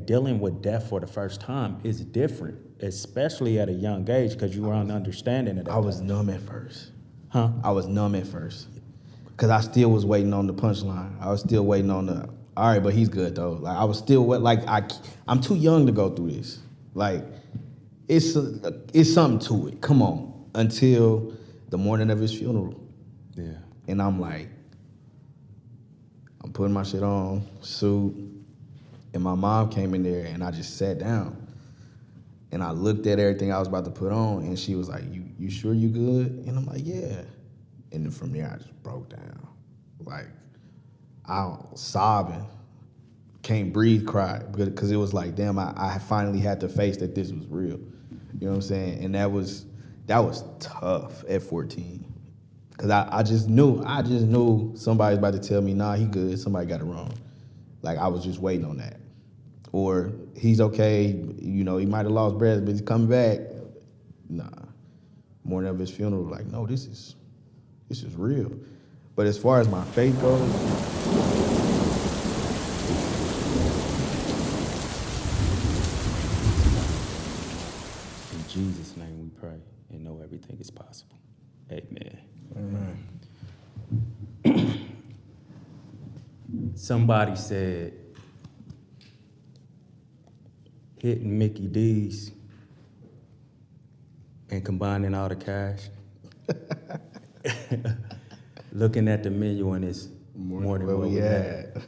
dealing with death for the first time is different, especially at a young age, because you weren't understanding it. I was numb at first. Huh? I was numb at first. Because I still was waiting on the punchline. I was still waiting on the, all right, but he's good, though. Like, I was still, I'm too young to go through this. Like, it's something to it. Come on. Until the morning of his funeral. Yeah. And I'm like, I'm putting my shit on, suit, and my mom came in there, and I just sat down. And I looked at everything I was about to put on, and she was like, you sure you good? And I'm like, yeah. And then from there, I just broke down. Like, I was sobbing, can't breathe, cried, because it was like, damn, I finally had to face that this was real. You know what I'm saying? And that was tough at 14. Because I just knew somebody's about to tell me, nah, he good, somebody got it wrong. Like, I was just waiting on that. Or he's okay, you know, he might have lost breath, but he's coming back. Nah. Morning of his funeral, like, no, this is real. But as far as my faith goes, in Jesus' name we pray and know everything is possible. Amen. Amen. Somebody said, hitting Mickey D's and combining all the cash. Looking at the menu and it's more than what we had.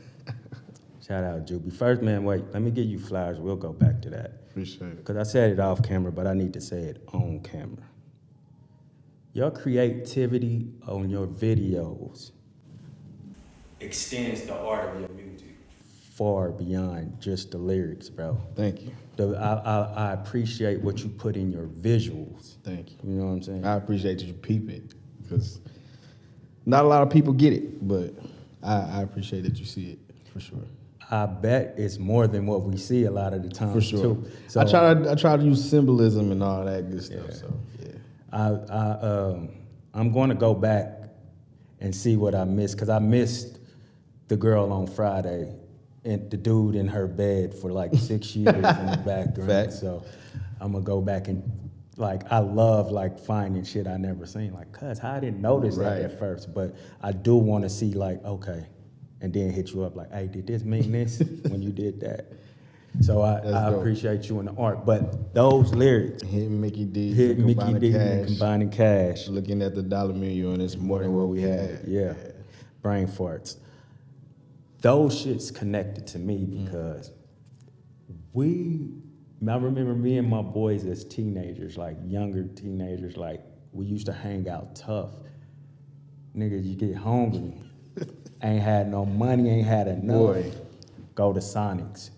Shout out, Jooby. First, man, wait, let me give you flowers. We'll go back to that. Appreciate it. Because I said it off camera, but I need to say it on camera. Your creativity on your videos extends the art of your music far beyond just the lyrics, bro. Thank you. I appreciate what you put in your visuals. Thank you. You know what I'm saying? I appreciate that you peep it, because not a lot of people get it, but I appreciate that you see it, for sure. I bet it's more than what we see a lot of the time, For sure. too. So, I try to use symbolism and all that good stuff, so, yeah. I'm going to go back and see what I missed, because I missed the girl on Friday and the dude in her bed for like 6 years in the background. Fact. So I'm going to go back and, like, I love, like, finding shit I never seen. Like, cuz I didn't notice that at first, but I do want to see, like, okay, and then hit you up like, hey, did this mean this when you did that? So I appreciate you in the art. But those lyrics, Hitting Mickey D, hitting Mickey D and combining cash. looking at the dollar menu, and it's more than what we had. Yeah. Brain farts. Those shits connected to me because I remember me and my boys as teenagers, like younger teenagers, like we used to hang out tough. Niggas, you get hungry, ain't had no money, ain't had enough. Boy. Go to Sonic's,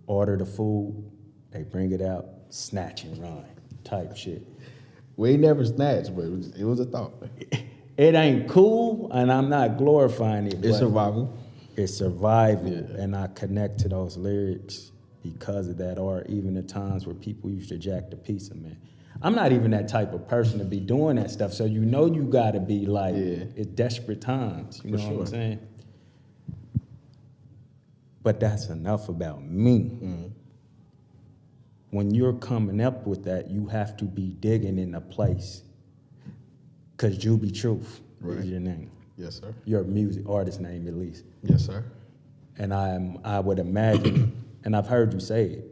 order the food, they bring it out, snatch and run type shit. We ain't never snatched, but it was a thought. It ain't cool, and I'm not glorifying it. It's survival. It's survival, Yeah. and I connect to those lyrics because of that, or even the times where people used to jack the pizza, man. I'm not even that type of person to be doing that stuff, so you know you gotta be like, it's desperate times, you know what I'm saying? But that's enough about me. Mm-hmm. When you're coming up with that, you have to be digging in a place, because Jooby Truth is your name. Yes, sir. Your music artist name, at least. Yes, sir. And I would imagine, and I've heard you say it,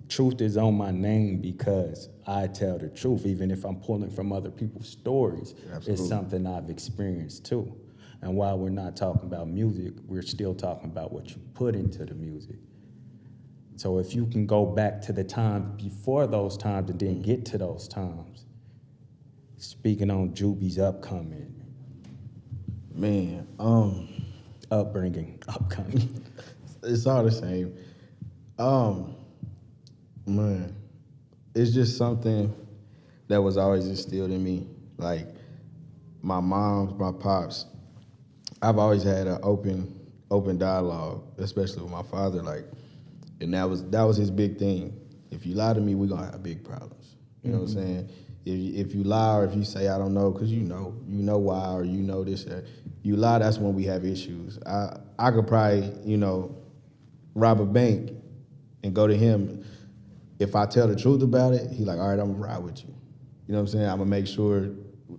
truth is on my name because I tell the truth, even if I'm pulling from other people's stories. Absolutely. It's something I've experienced too. And while we're not talking about music, we're still talking about what you put into the music. So if you can go back to the time before those times and then get to those times, speaking on Jooby's upcoming. Man, upbringing. it's all the same. Man, it's just something that was always instilled in me. Like, my moms, my pops, I've always had an open dialogue, especially with my father. Like, and that was his big thing. If you lie to me, we're gonna have big problems. You know what I'm saying? If you lie, or if you say I don't know, because you know why, or you know this, you lie, that's when we have issues. I could probably, rob a bank and go to him, if I tell the truth about it, he like, all right, I'm gonna ride with you. You know what I'm saying? I'm gonna make sure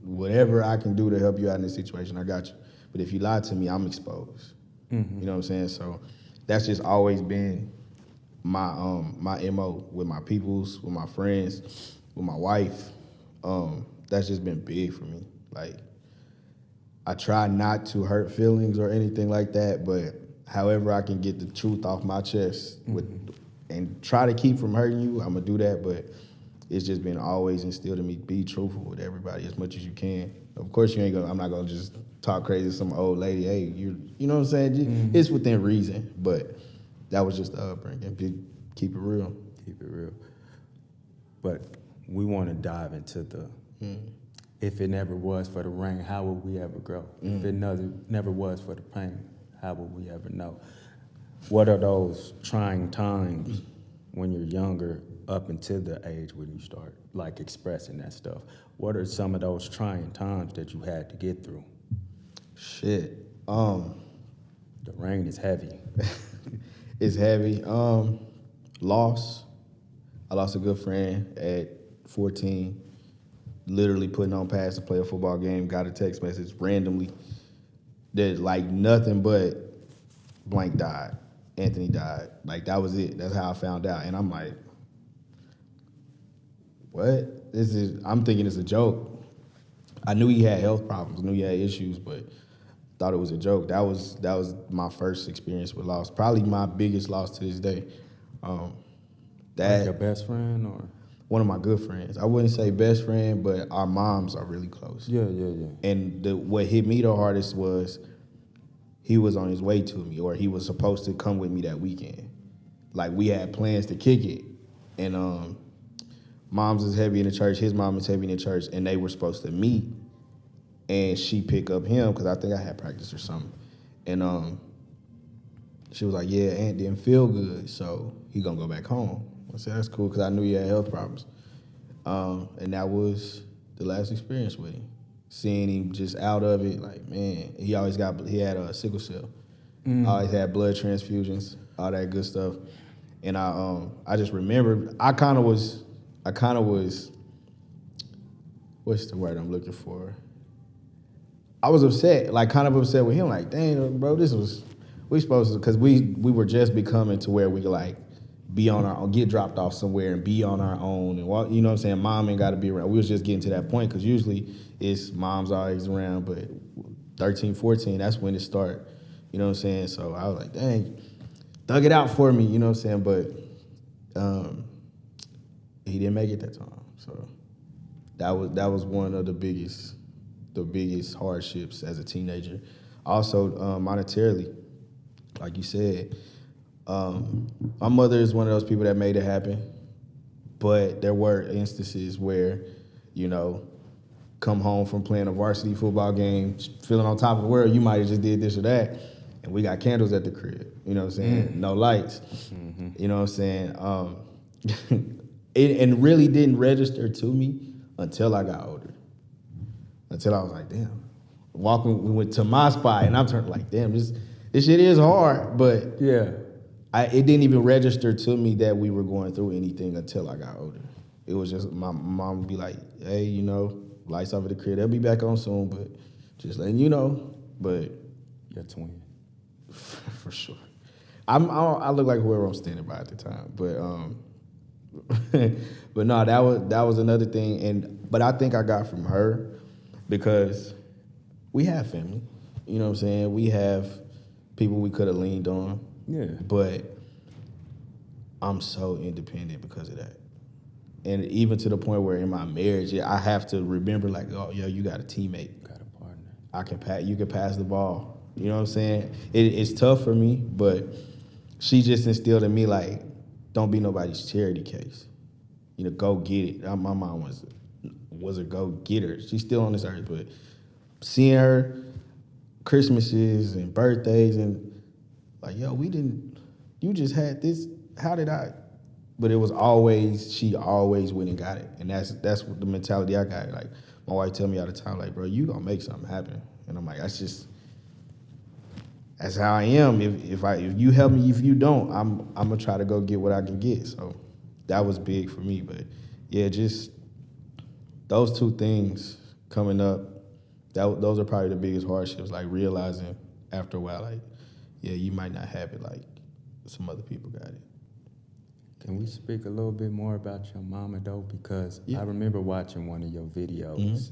whatever I can do to help you out in this situation, I got you. But if you lie to me, I'm exposed. Mm-hmm. You know what I'm saying? So that's just always been my my MO with my peoples, with my friends, with my wife. That's just been big for me. Like, I try not to hurt feelings or anything like that, but however I can get the truth off my chest and try to keep from hurting you, I'm gonna do that. But it's just been always instilled in me, be truthful with everybody as much as you can. Of course, I'm not gonna just talk crazy to some old lady. Hey, you know what I'm saying? It's within reason, but that was just the upbringing. Keep it real. Keep it real. But we want to dive into the, if it never was for the rain, how would we ever grow? If it never was for the pain, how would we ever know? What are those trying times when you're younger up until the age when you start like expressing that stuff? What are some of those trying times that you had to get through? Shit. The rain is heavy. It's heavy. Loss. I lost a good friend at 14. Literally putting on pads to play a football game. Got a text message randomly that like nothing but blank died. Anthony died. Like that was it. That's how I found out. And I'm like, what? I'm thinking it's a joke. I knew he had health problems, knew he had issues, but thought it was a joke. That was my first experience with loss. Probably my biggest loss to this day. Like your best friend or? One of my good friends. I wouldn't say best friend, but our moms are really close. Yeah. And what hit me the hardest was he was on his way to me, or he was supposed to come with me that weekend. Like, we had plans to kick it. And mom's is heavy in the church, his mom is heavy in the church, and they were supposed to meet. And she picked up him, because I think I had practice or something. And she was like, yeah, Aunt didn't feel good, so he gonna go back home. I said, that's cool, because I knew he had health problems. And that was the last experience with him. Seeing him just out of it, like, man, he had a sickle cell. Always had blood transfusions, all that good stuff. And I just remember, I kind of was, what's the word I'm looking for? I was upset, like kind of upset with him, like, dang, bro, we supposed to, because we were just becoming to where we could like be on our own, get dropped off somewhere and be on our own, and you know what I'm saying, mom ain't got to be around. We was just getting to that point, because usually it's mom's always around, but 13, 14, that's when it start, you know what I'm saying? So I was like, dang, thug it out for me, you know what I'm saying? But he didn't make it that time, so that was one of the biggest hardships as a teenager. Also, monetarily, like you said, my mother is one of those people that made it happen, but there were instances where, you know, come home from playing a varsity football game, feeling on top of the world, you might have just did this or that, and we got candles at the crib, you know what I'm saying? No lights, you know what I'm saying? It really didn't register to me until I got older. Until I was like, damn. We went to my spot, and I'm turning like, damn, this shit is hard, but yeah, it didn't even register to me that we were going through anything until I got older. It was just, my mom would be like, hey, you know, lights off at the crib, they'll be back on soon, but just letting you know. But you're a twin. For sure. I look like whoever I'm standing by at the time, but no, that was another thing, but I think I got from her because we have family, you know what I'm saying? We have people we could have leaned on. Yeah. But I'm so independent because of that. And even to the point where in my marriage, I have to remember, like, oh, yo, you got a teammate. You got a partner. You can pass the ball. You know what I'm saying? It's tough for me, but she just instilled in me, like, don't be nobody's charity case. You know, go get it. My mom was a go-getter. She's still on this earth, but seeing her Christmases and birthdays and like, yo, you just had this, how did I? But it was she always went and got it. And that's what the mentality I got. Like, my wife tell me all the time, like, bro, you gonna make something happen. And I'm like, that's that's how I am. If you help me, if you don't, I'm gonna try to go get what I can get. So that was big for me. But yeah, just those two things coming up, those are probably the biggest hardships. Like realizing after a while, like, yeah, you might not have it like some other people got it. Can we speak a little bit more about your mama though? Because Yeah. I remember watching one of your videos,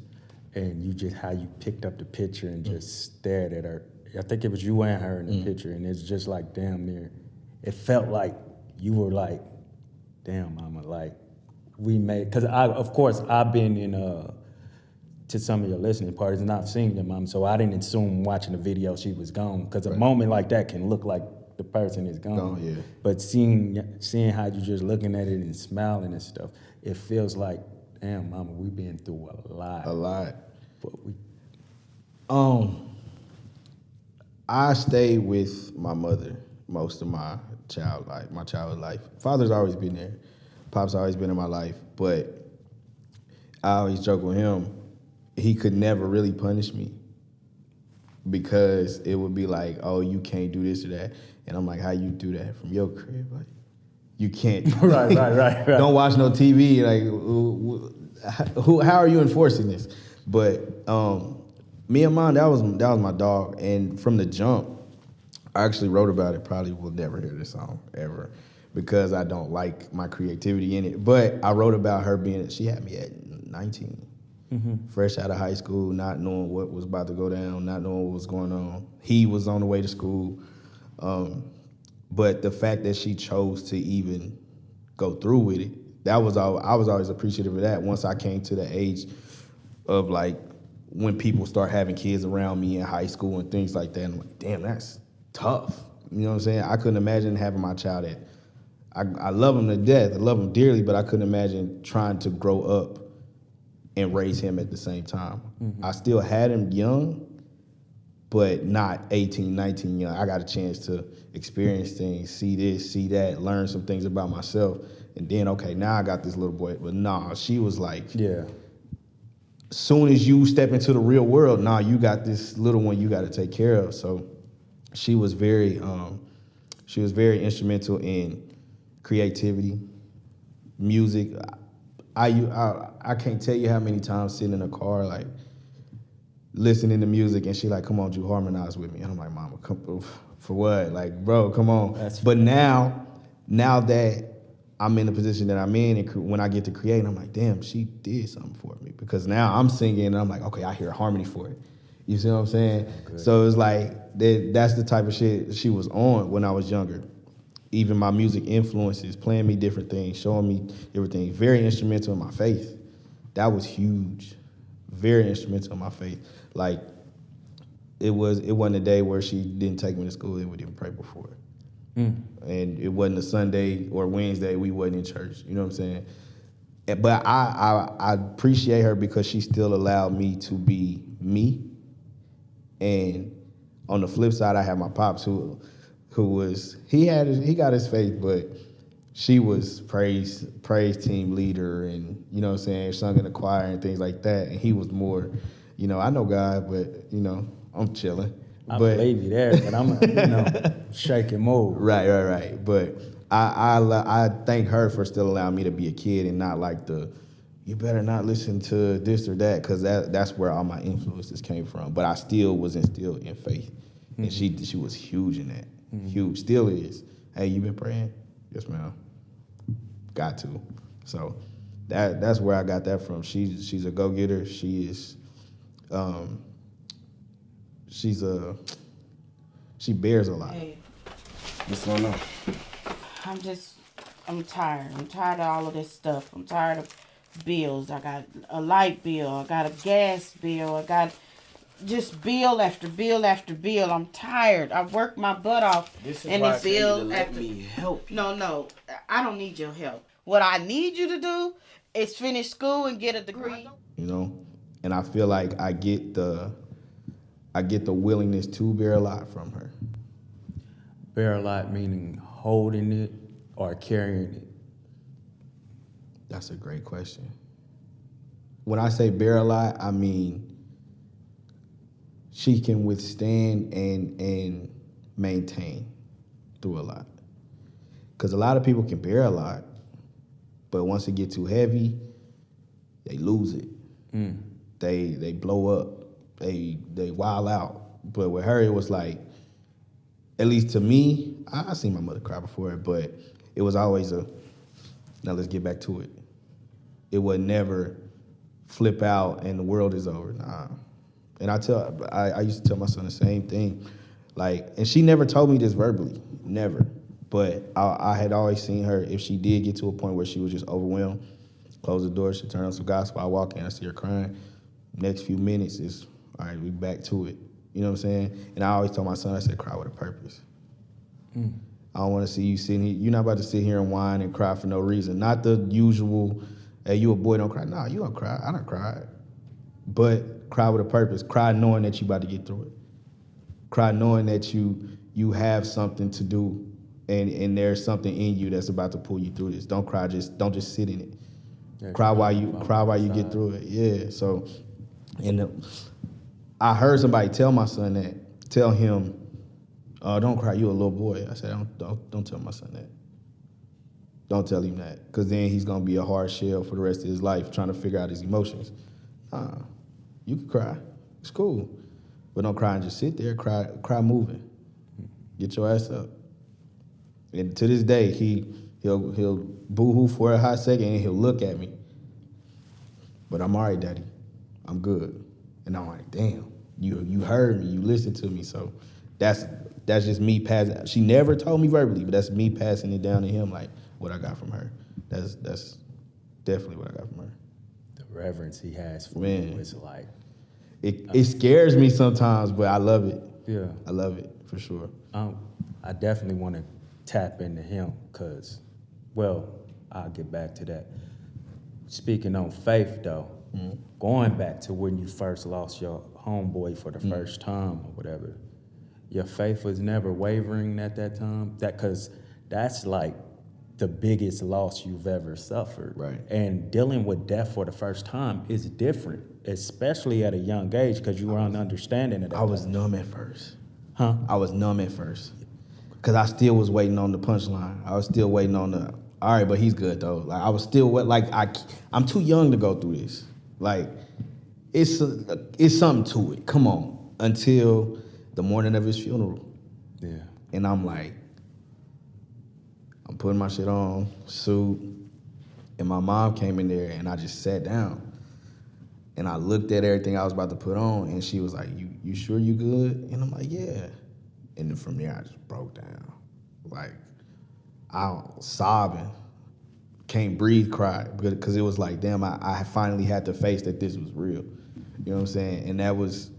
and you just how you picked up the picture and just stared at her. I think it was you and her in the picture, and it's just like damn near. It felt like you were like, damn, mama, like we made. Because of course, I've been in to some of your listening parties, and I've seen your mom, so I didn't assume watching the video she was gone. Because a moment like that can look like the person is gone. Yeah. But seeing how you just looking at it and smiling and stuff, it feels like, damn, mama, we've been through a lot. A lot. But we, I stayed with my mother most of my childhood life. Father's always been there. Pop's always been in my life. But I always joke with him, he could never really punish me because it would be like, oh, you can't do this or that. And I'm like, how you do that from your crib? Like, you can't. right. Don't watch no TV. Like, how are you enforcing this? But me and Mom, that was my dog. And from the jump, I actually wrote about it. Probably will never hear this song ever because I don't like my creativity in it. But I wrote about her she had me at 19. Fresh out of high school, not knowing what was about to go down, not knowing what was going on. He was on the way to school. But the fact that she chose to even go through with it, I was always appreciative of that. Once I came to the age of like when people start having kids around me in high school and things like that, I'm like, damn, that's tough. You know what I'm saying? I couldn't imagine having my child I love him to death. I love him dearly, but I couldn't imagine trying to grow up and raise him at the same time. I still had him young, but not 18, 19 young. I got a chance to experience things, see this, see that, learn some things about myself. And then, okay, now I got this little boy. But nah, she was like, yeah. Soon as you step into the real world, nah, you got this little one you got to take care of. So she was very instrumental in creativity, music. I can't tell you how many times sitting in a car, like, listening to music, and she like, come on, you harmonize with me. And I'm like, mama, come, for what? Like, bro, come on. But now that I'm in the position that I'm in, and when I get to create, I'm like, damn, she did something for me. Because now I'm singing, and I'm like, okay, I hear harmony for it. You see what I'm saying? Good. So it's like, that's the type of shit she was on when I was younger. Even my music influences, playing me different things, showing me everything. Very instrumental in my faith. That was huge. Very instrumental in my faith. Like, it wasn't a day where she didn't take me to school and we didn't pray before it. And it wasn't a Sunday or Wednesday we wasn't in church. You know what I'm saying? But I appreciate her because she still allowed me to be me. And on the flip side, I have my pops who was, he got his faith, but she was praise team leader, and you know what I'm saying, sung in the choir and things like that. And he was more, you know, I know God, but you know, I'm chilling. I believe you there, but I'm shaking move. Right. But I thank her for still allowing me to be a kid and not like you better not listen to this or that, because that's where all my influences came from. But I still was instilled in faith, and she was huge in that. Huge, still is. Hey, you been praying? Yes, ma'am. Got to. So that's where I got that from. She's a go-getter. She is. She bears a lot. Hey. What's going on? I'm tired. I'm tired of all of this stuff. I'm tired of bills. I got a light bill. I got a gas bill. I got just bill after bill after bill. I'm tired. I worked my butt off. This is and why it's bill after let me help you. No. I don't need your help. What I need you to do is finish school and get a degree. You know, and I feel like I get the willingness to bear a lot from her. Bear a lot meaning holding it or carrying it? That's a great question. When I say bear a lot, I mean she can withstand and maintain through a lot. Because a lot of people can bear a lot, but once it gets too heavy, they lose it. They blow up. They wild out. But with her, it was like, at least to me, I seen my mother cry before, but it was always now let's get back to it. It would never flip out and the world is over. Nah. And I used to tell my son the same thing. Like, and she never told me this verbally, never. But I had always seen her, if she did get to a point where she was just overwhelmed, close the door, she turn on some gospel, I walk in, I see her crying. Next few minutes is, all right, we back to it. You know what I'm saying? And I always told my son, I said, cry with a purpose. I don't want to see you sitting here. You're not about to sit here and whine and cry for no reason. Not the usual, hey, you a boy, don't cry. No, you don't cry. I don't cry. But cry with a purpose. Cry knowing that you about to get through it. Cry knowing that you have something to do and there's something in you that's about to pull you through this. Don't cry, don't just sit in it. Yeah, cry while you get through it. Yeah. So, and I heard somebody tell my son that. Tell him, don't cry, you a little boy. I said, don't tell my son that. Don't tell him that, because then he's gonna be a hard shell for the rest of his life trying to figure out his emotions. You can cry, it's cool, but don't cry and just sit there. Cry moving. Get your ass up. And to this day, he'll boo-hoo for a hot second and he'll look at me. But I'm all right, Daddy. I'm good. And I'm like, damn, you heard me, you listened to me. So that's just me passing. She never told me verbally, but that's me passing it down to him, like what I got from her. That's definitely what I got from her. The reverence he has for you is like... It scares me sometimes, but I love it. Yeah. I love it, for sure. I definitely want to tap into him because, well, I'll get back to that. Speaking on faith, though, going back to when you first lost your homeboy for the first time or whatever, your faith was never wavering at that time? Because that's like the biggest loss you've ever suffered. Right. And dealing with death for the first time is different, especially at a young age because you were understanding it. I was numb at first. Huh? I was numb at first. Because I still was waiting on the punchline. I was still waiting on the, all right, but he's good, though. Like, I was still, I'm too young to go through this. Like, it's something to it. Come on. Until the morning of his funeral. Yeah. And I'm like, I'm putting my shit on, suit, and my mom came in there, and I just sat down. And I looked at everything I was about to put on, and she was like, you sure you good? And I'm like, yeah. And then from there, I just broke down. Like, I was sobbing, can't breathe, cried, because it was like, damn, I finally had to face that this was real. You know what I'm saying? And that was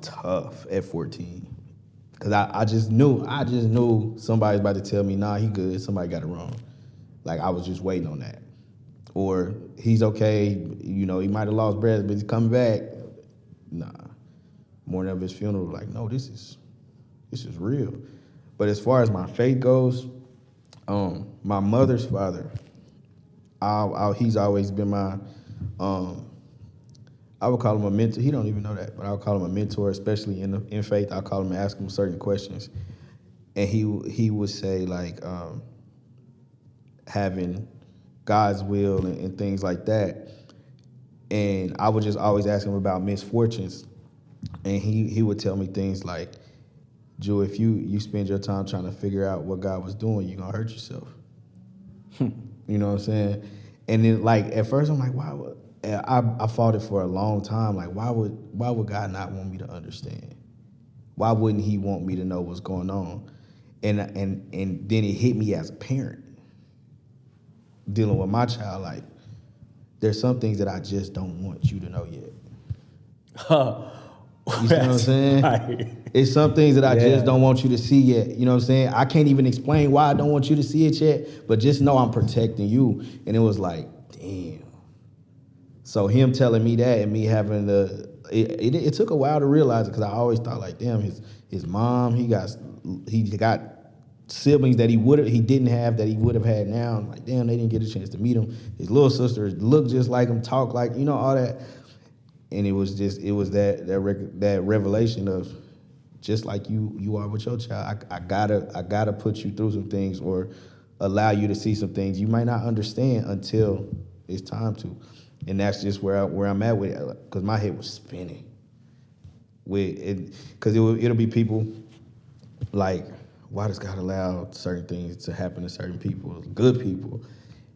tough at 14. Because I just knew somebody's about to tell me, nah, he good, somebody got it wrong. Like, I was just waiting on that. Or he's okay, you know, he might have lost breath, but he's coming back. Nah. Morning of his funeral, like, no, this is real. But as far as my faith goes, my mother's father, he's always been my, I would call him a mentor. He don't even know that, but I would call him a mentor, especially in faith. I call him and ask him certain questions. And he would say, like, having God's will and things like that. And I would just always ask him about misfortunes. And he would tell me things like, Joe, if you spend your time trying to figure out what God was doing, you're going to hurt yourself. You know what I'm saying? And then, like, at first I'm like, why would... I fought it for a long time. Like, why would God not want me to understand? Why wouldn't he want me to know what's going on? And then it hit me as a parent, dealing with my child, like, there's some things that I just don't want you to know yet. You see what I'm saying? Right. It's some things that I just don't want you to see yet. You know what I'm saying? I can't even explain why I don't want you to see it yet, but just know I'm protecting you. And it was like, damn. So him telling me that and me having it took a while to realize it, because I always thought, like, damn, his mom, he got siblings that he didn't have that he would have had now. I'm like, damn, they didn't get a chance to meet him. His little sister looked just like him, talk like, you know, all that. And it was that revelation of, just like you are with your child. I gotta put you through some things or allow you to see some things you might not understand until it's time to. And that's just where I'm at with it, because my head was spinning with it, because it'll be people like, why does God allow certain things to happen to certain people, good people?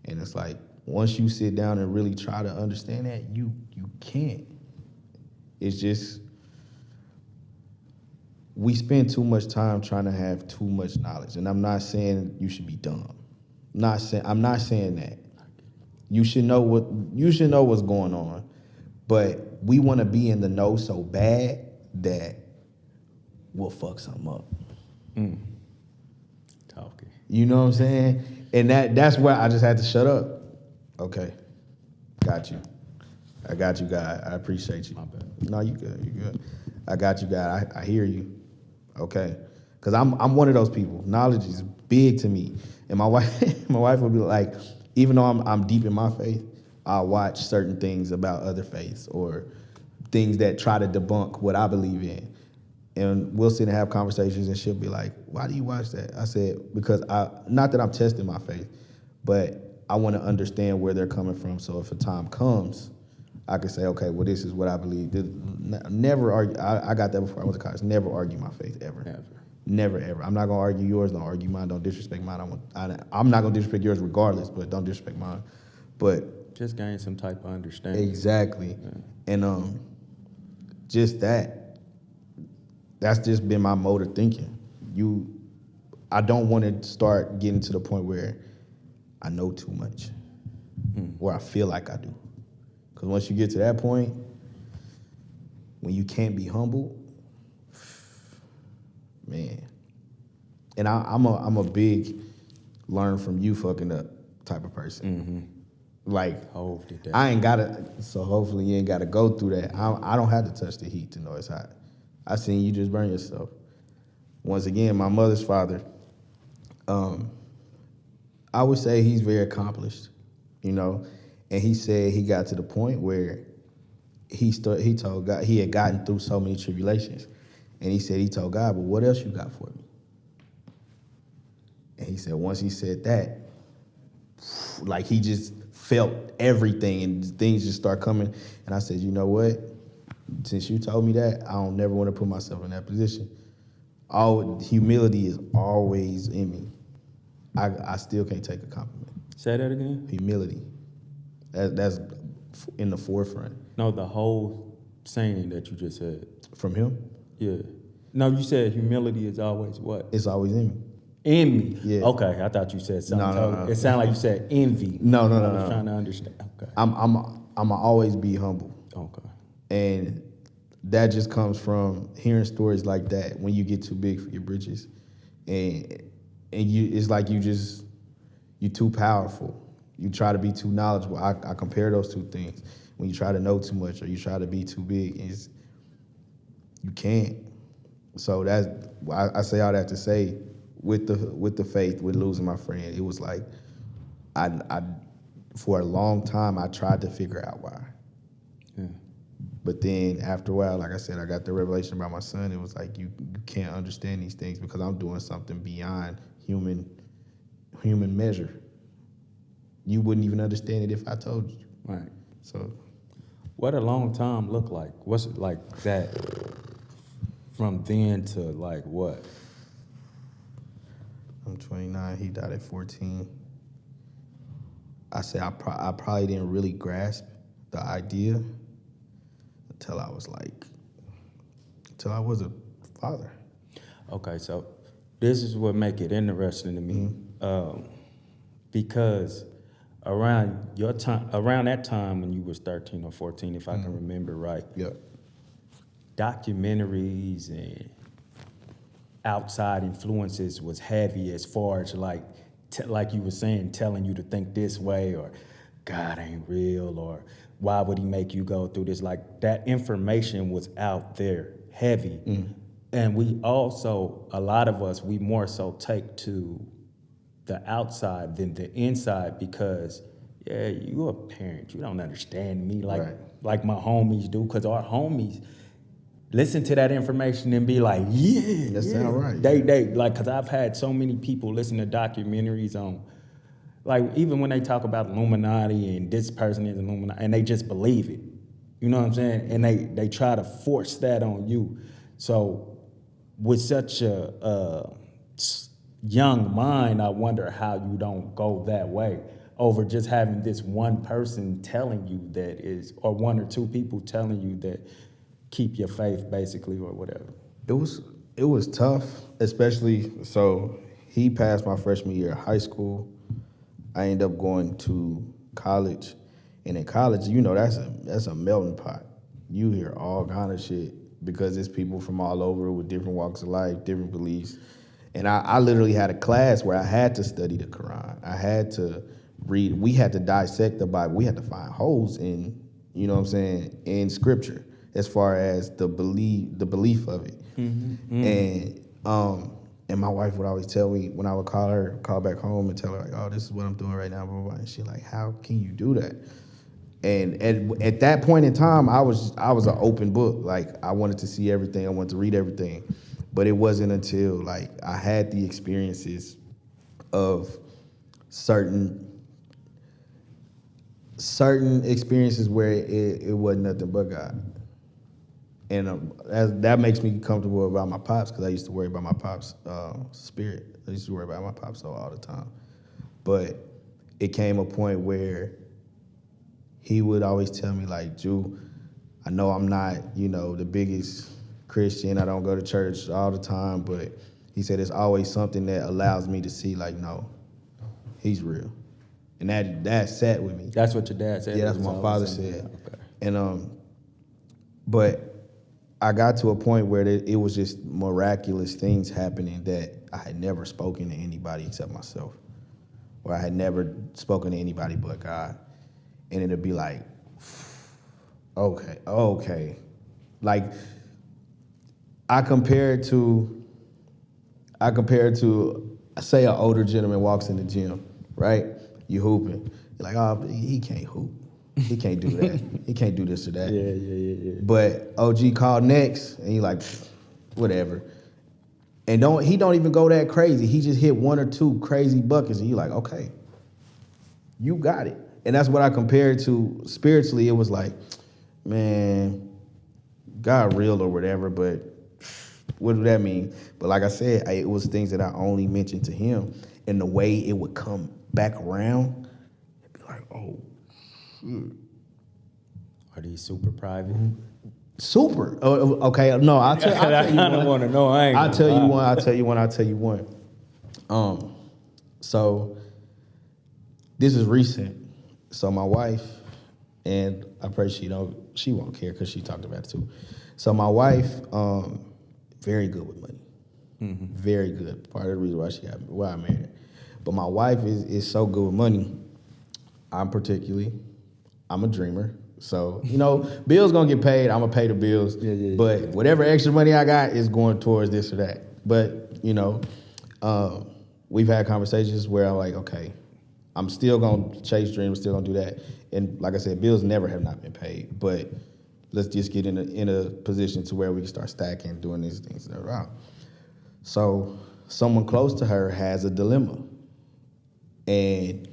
And it's like, once you sit down and really try to understand that, you can't. It's just, we spend too much time trying to have too much knowledge. And I'm not saying you should be dumb. I'm not saying that. You should know what's going on. But we want to be in the know so bad that we'll fuck something up. Talking. You know what I'm saying? And that's where I just had to shut up. Okay. Got you. I got you, God. I appreciate you. My bad. No, you good. You good. I got you, God. I hear you. Okay. Because I'm one of those people. Knowledge is big to me. And my wife will be like, even though I'm deep in my faith, I'll watch certain things about other faiths or things that try to debunk what I believe in. And we'll sit and have conversations, and she'll be like, why do you watch that? I said, because not that I'm testing my faith, but I want to understand where they're coming from. So if a time comes, I can say, okay, well, this is what I believe. Never argue. I got that before I went to college. Never argue my faith, ever. Never, ever. I'm not going to argue yours. Don't argue mine. Don't disrespect mine. I'm not going to disrespect yours regardless, but don't disrespect mine. But just gain some type of understanding. Exactly. Yeah. And just that's just been my mode of thinking. I don't want to start getting to the point where I know too much, or I feel like I do. Because once you get to that point, when you can't be humble, man. And I'm a big learn from you fucking up type of person. Like, I ain't gotta. So hopefully you ain't gotta go through that. I don't have to touch the heat to know it's hot. I seen you just burn yourself. Once again, my mother's father, I would say he's very accomplished, and he said he got to the point where he told God he had gotten through so many tribulations, and he said he told God, "But what else you got for me?" And he said once he said that, like he just felt everything, and things just start coming. And I said, you know what? Since you told me that, I don't never want to put myself in that position. Humility is always in me. I still can't take a compliment. Say that again? Humility. That's in the forefront. No, the whole saying that you just said. From him? Yeah. No, you said humility is always what? It's always in me. In me? Yeah. Okay, I thought you said something. No. It sounded like you said envy. No. I was trying to understand. Okay. I'ma always be humble. Okay. And that just comes from hearing stories like that when you get too big for your britches. And it's like you're too powerful. You try to be too knowledgeable. I compare those two things. When you try to know too much or you try to be too big, you can't. So I say all that to say, with the faith, with losing my friend, it was like I for a long time I tried to figure out why. Yeah. But then after a while, like I said, I got the revelation about my son. It was like you can't understand these things because I'm doing something beyond human measure. You wouldn't even understand it if I told you. Right. So, what a long time look like? What's it like that from then to like what? I'm 29. He died at 14. I say I probably didn't really grasp the idea until I was a father. Okay, so this is what make it interesting to me, because around that time when you was 13 or 14, if I can remember right, documentaries and outside influences was heavy as far as like you were saying, telling you to think this way, or God ain't real, or why would he make you go through this? Like that information was out there heavy. And we also, a lot of us, we more so take to the outside than the inside because, yeah, you a parent, you don't understand me like my homies do, because our homies, listen to that information and be like, yeah, That sound right. They like, cause I've had so many people listen to documentaries on, like, even when they talk about Illuminati and this person is Illuminati, and they just believe it. You know what I'm saying? And they try to force that on you. So with such a young mind, I wonder how you don't go that way over just having this one person telling you that is, or one or two people telling you that keep your faith basically or whatever. It was tough, especially, so he passed my freshman year of high school. I ended up going to college, and in college, you know, that's a melting pot. You hear all kind of shit because it's people from all over with different walks of life, different beliefs. And I literally had a class where I had to study the Quran. I had to read, we had to dissect the Bible. We had to find holes in, you know what I'm saying, in scripture as far as the belief of it. And my wife would always tell me when I would call back home and tell her, like, oh, this is what I'm doing right now, blah, blah, blah. And she's like, how can you do that? And at that point in time, I was an open book. Like, I wanted to see everything. I wanted to read everything. But it wasn't until, like, I had the experiences of certain experiences where it wasn't nothing but God. And that makes me comfortable about my pops, because I used to worry about my pops' spirit. I used to worry about my pops soul all the time. But it came a point where he would always tell me, like, Jew, I know I'm not, you know, the biggest Christian. I don't go to church all the time, but he said it's always something that allows me to see, like, no, he's real. And that sat with me. That's what your dad said? Yeah, that's what my father said. Okay. And but I got to a point where it was just miraculous things happening that I had never spoken to anybody except myself, or I had never spoken to anybody but God. And it'd be like, okay. Like, I compare it to, say, an older gentleman walks in the gym, right? You hooping. You're like, oh, he can't hoop. He can't do that. He can't do this or that. Yeah. But OG called next, and you're like, whatever. And he don't even go that crazy. He just hit one or two crazy buckets, and you're like, okay, you got it. And that's what I compared to spiritually. It was like, man, God real or whatever, but what do that mean? But like I said, it was things that I only mentioned to him, and the way it would come back around, it'd be like, oh, shit. Are these super private? Super. Oh, okay. No, I'll tell you one. I kind of want to know. I'll tell you one. So this is recent. So my wife, and I pray she won't care because she talked about it too. So my wife, very good with money. Mm-hmm. Very good. Part of the reason why I married her. But my wife is so good with money. I'm a dreamer. So, you know, bills gonna get paid. I'm gonna pay the bills. Yeah. But whatever extra money I got is going towards this or that. But, you know, we've had conversations where I'm like, okay, I'm still gonna chase dreams, still gonna do that. And like I said, bills never have not been paid. But let's just get in a position to where we can start stacking, doing these things that are out. So someone close to her has a dilemma. And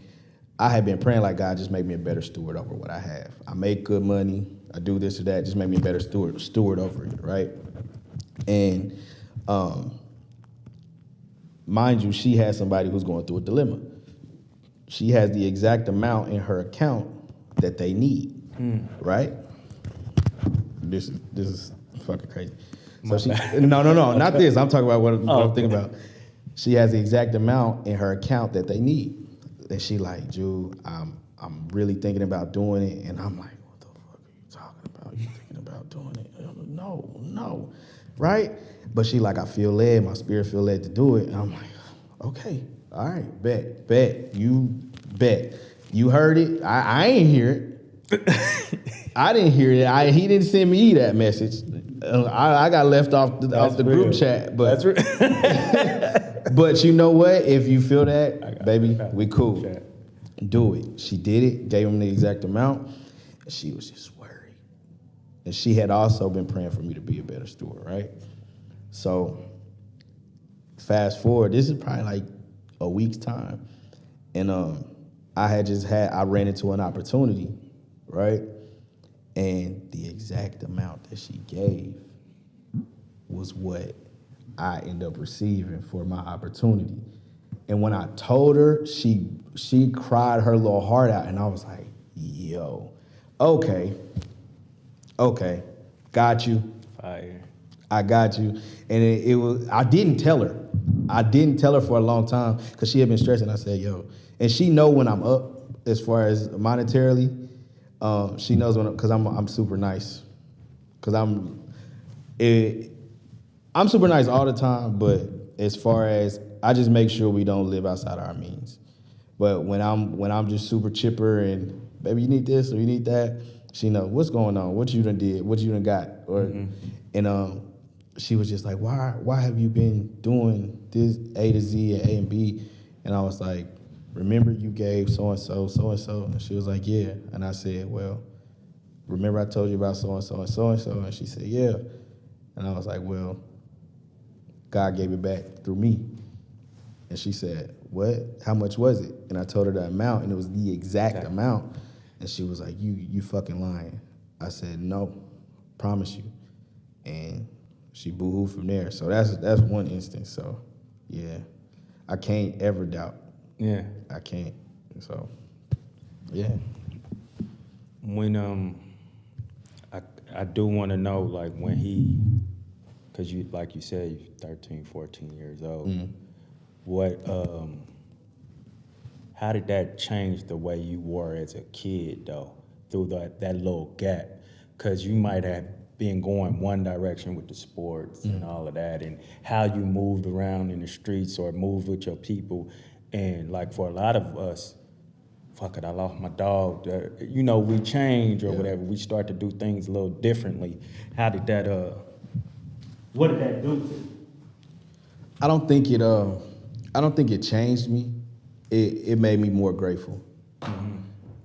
I had been praying, like, God, just make me a better steward over what I have. I make good money. I do this or that. Just make me a better steward over it, right? And mind you, she has somebody who's going through a dilemma. She has the exact amount in her account that they need, right? This is fucking crazy. So no, not this. I'm talking about what I'm thinking about. She has the exact amount in her account that they need. And she like, Jew, I'm really thinking about doing it. And I'm like, what the fuck are you talking about? You thinking about doing it? No, right? But she like, I feel led. My spirit feel led to do it. And I'm like, okay, all right, bet. You heard it. I ain't hear it. I didn't hear it. He didn't send me that message. I got left off the group chat. But but you know what? If you feel that, baby, we cool. Do it. She did it. Gave him the exact amount. And she was just worried. And she had also been praying for me to be a better steward, right? So fast forward, this is probably like a week's time. And I ran into an opportunity, right? And the exact amount that she gave was what I ended up receiving for my opportunity. And when I told her, she cried her little heart out, and I was like, yo, okay, got you. Fire. I got you. And it was, I didn't tell her. I didn't tell her for a long time because she had been stressing. I said, yo, and she know when I'm up as far as monetarily. She knows because I'm super nice. Because I'm super nice all the time, but as far as, I just make sure we don't live outside our means. But when I'm just super chipper and, baby, you need this or you need that, she know what's going on, what you done did, what you done got. Or and she was just like, why have you been doing this A to Z and A and B? And I was like, remember you gave so-and-so, so-and-so? And she was like, yeah. And I said, well, remember I told you about so-and-so and so-and-so? And she said, yeah. And I was like, well, God gave it back through me. And she said, what? How much was it? And I told her the amount, and it was the exact amount. And she was like, you fucking lying. I said, no, promise you. And she boo-hooed from there. So that's one instance. So, yeah, I can't ever doubt. Yeah. I can't. So, yeah. When I do want to know, like, when he, because you, like you said, you're 13, 14 years old. Mm-hmm. What, how did that change the way you were as a kid, though, through that little gap? Because you might have been going one direction with the sports and all of that, and how you moved around in the streets or moved with your people. And, like, for a lot of us, fuck it, I lost my dog. We change or whatever. We start to do things a little differently. How did that, what did that do to you? I don't think it changed me. It made me more grateful.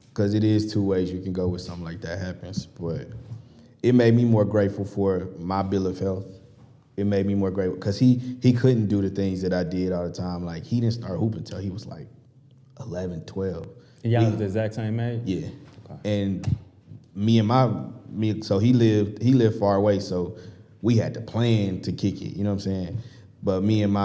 Because it is two ways you can go with something like that happens. But it made me more grateful for my bill of health. It made me more grateful because he couldn't do the things that I did all the time. Like, he didn't start hooping until he was like 11, 12. And y'all was the exact same age? Yeah. Okay. And so he lived far away, so we had to plan to kick it, you know what I'm saying? But me and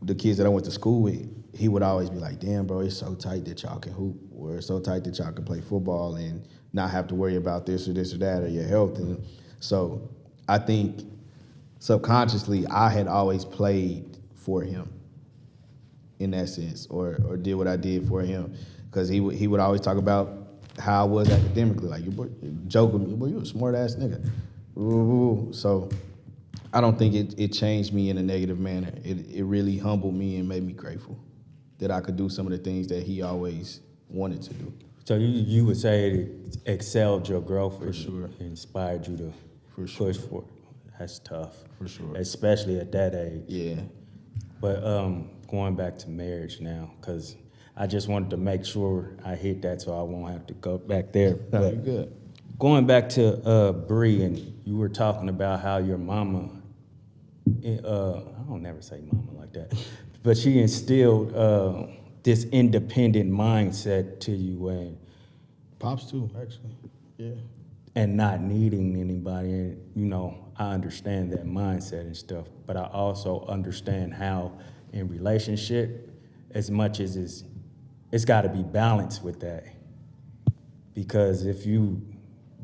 the kids that I went to school with, he would always be like, damn, bro, it's so tight that y'all can hoop, or it's so tight that y'all can play football and not have to worry about this or that or your health. And so I think subconsciously I had always played for him in that sense, or did what I did for him. Because he would always talk about how I was academically. Like, you joke with me, boy, you a smart ass nigga. Ooh. So I don't think it changed me in a negative manner. It really humbled me and made me grateful that I could do some of the things that he always wanted to do. So you would say it excelled your growth? For sure. Inspired you to push for it. That's tough. For sure. Especially at that age. Yeah. But going back to marriage now, because I just wanted to make sure I hit that so I won't have to go back there. No, but you're good. Going back to Bree, and you were talking about how your mama, I don't never say mama like that, but she instilled this independent mindset to you, and Pops too, actually. Yeah. and not needing anybody. And, I understand that mindset and stuff, but I also understand how in relationship, as much as it's got to be balanced with that. Because if you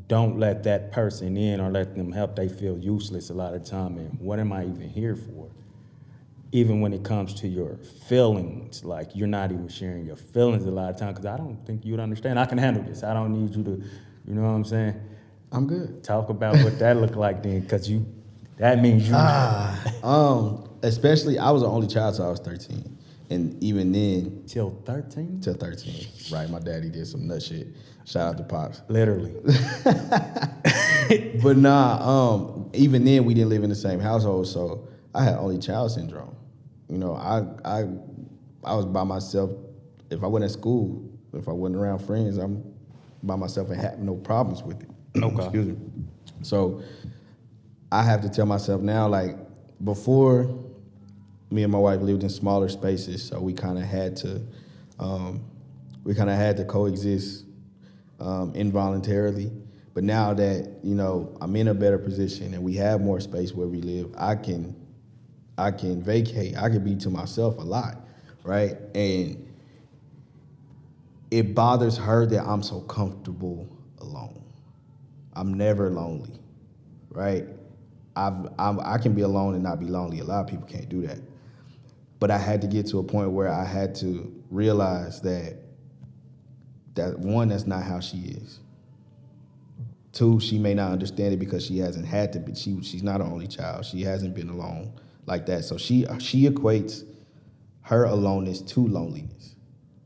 don't let that person in or let them help, they feel useless a lot of time. And what am I even here for? Even when it comes to your feelings, like, you're not even sharing your feelings a lot of time, because I don't think you'd understand. I can handle this. I don't need you to, you know what I'm saying? I'm good. Talk about what that looked like then, because that means you. Especially, I was the only child till I was 13. And even then. Till 13? Till 13. Right, my daddy did some nut shit. Shout out to Pops. Literally. But even then we didn't live in the same household, so I had only child syndrome. I was by myself. If I wasn't at school, if I wasn't around friends, I'm by myself and having no problems with it. Okay. Excuse me. So I have to tell myself now, like, before, me and my wife lived in smaller spaces, so we kind of had to coexist involuntarily. But now that, you know, I'm in a better position and we have more space where we live, I can vacate. I can be to myself a lot, right? And it bothers her that I'm so comfortable alone. I'm never lonely, right? I can be alone and not be lonely. A lot of people can't do that. But I had to get to a point where I had to realize that one, that's not how she is. Two, she may not understand it because she hasn't had to be. She's not an only child. She hasn't been alone like that. So she equates her aloneness to loneliness,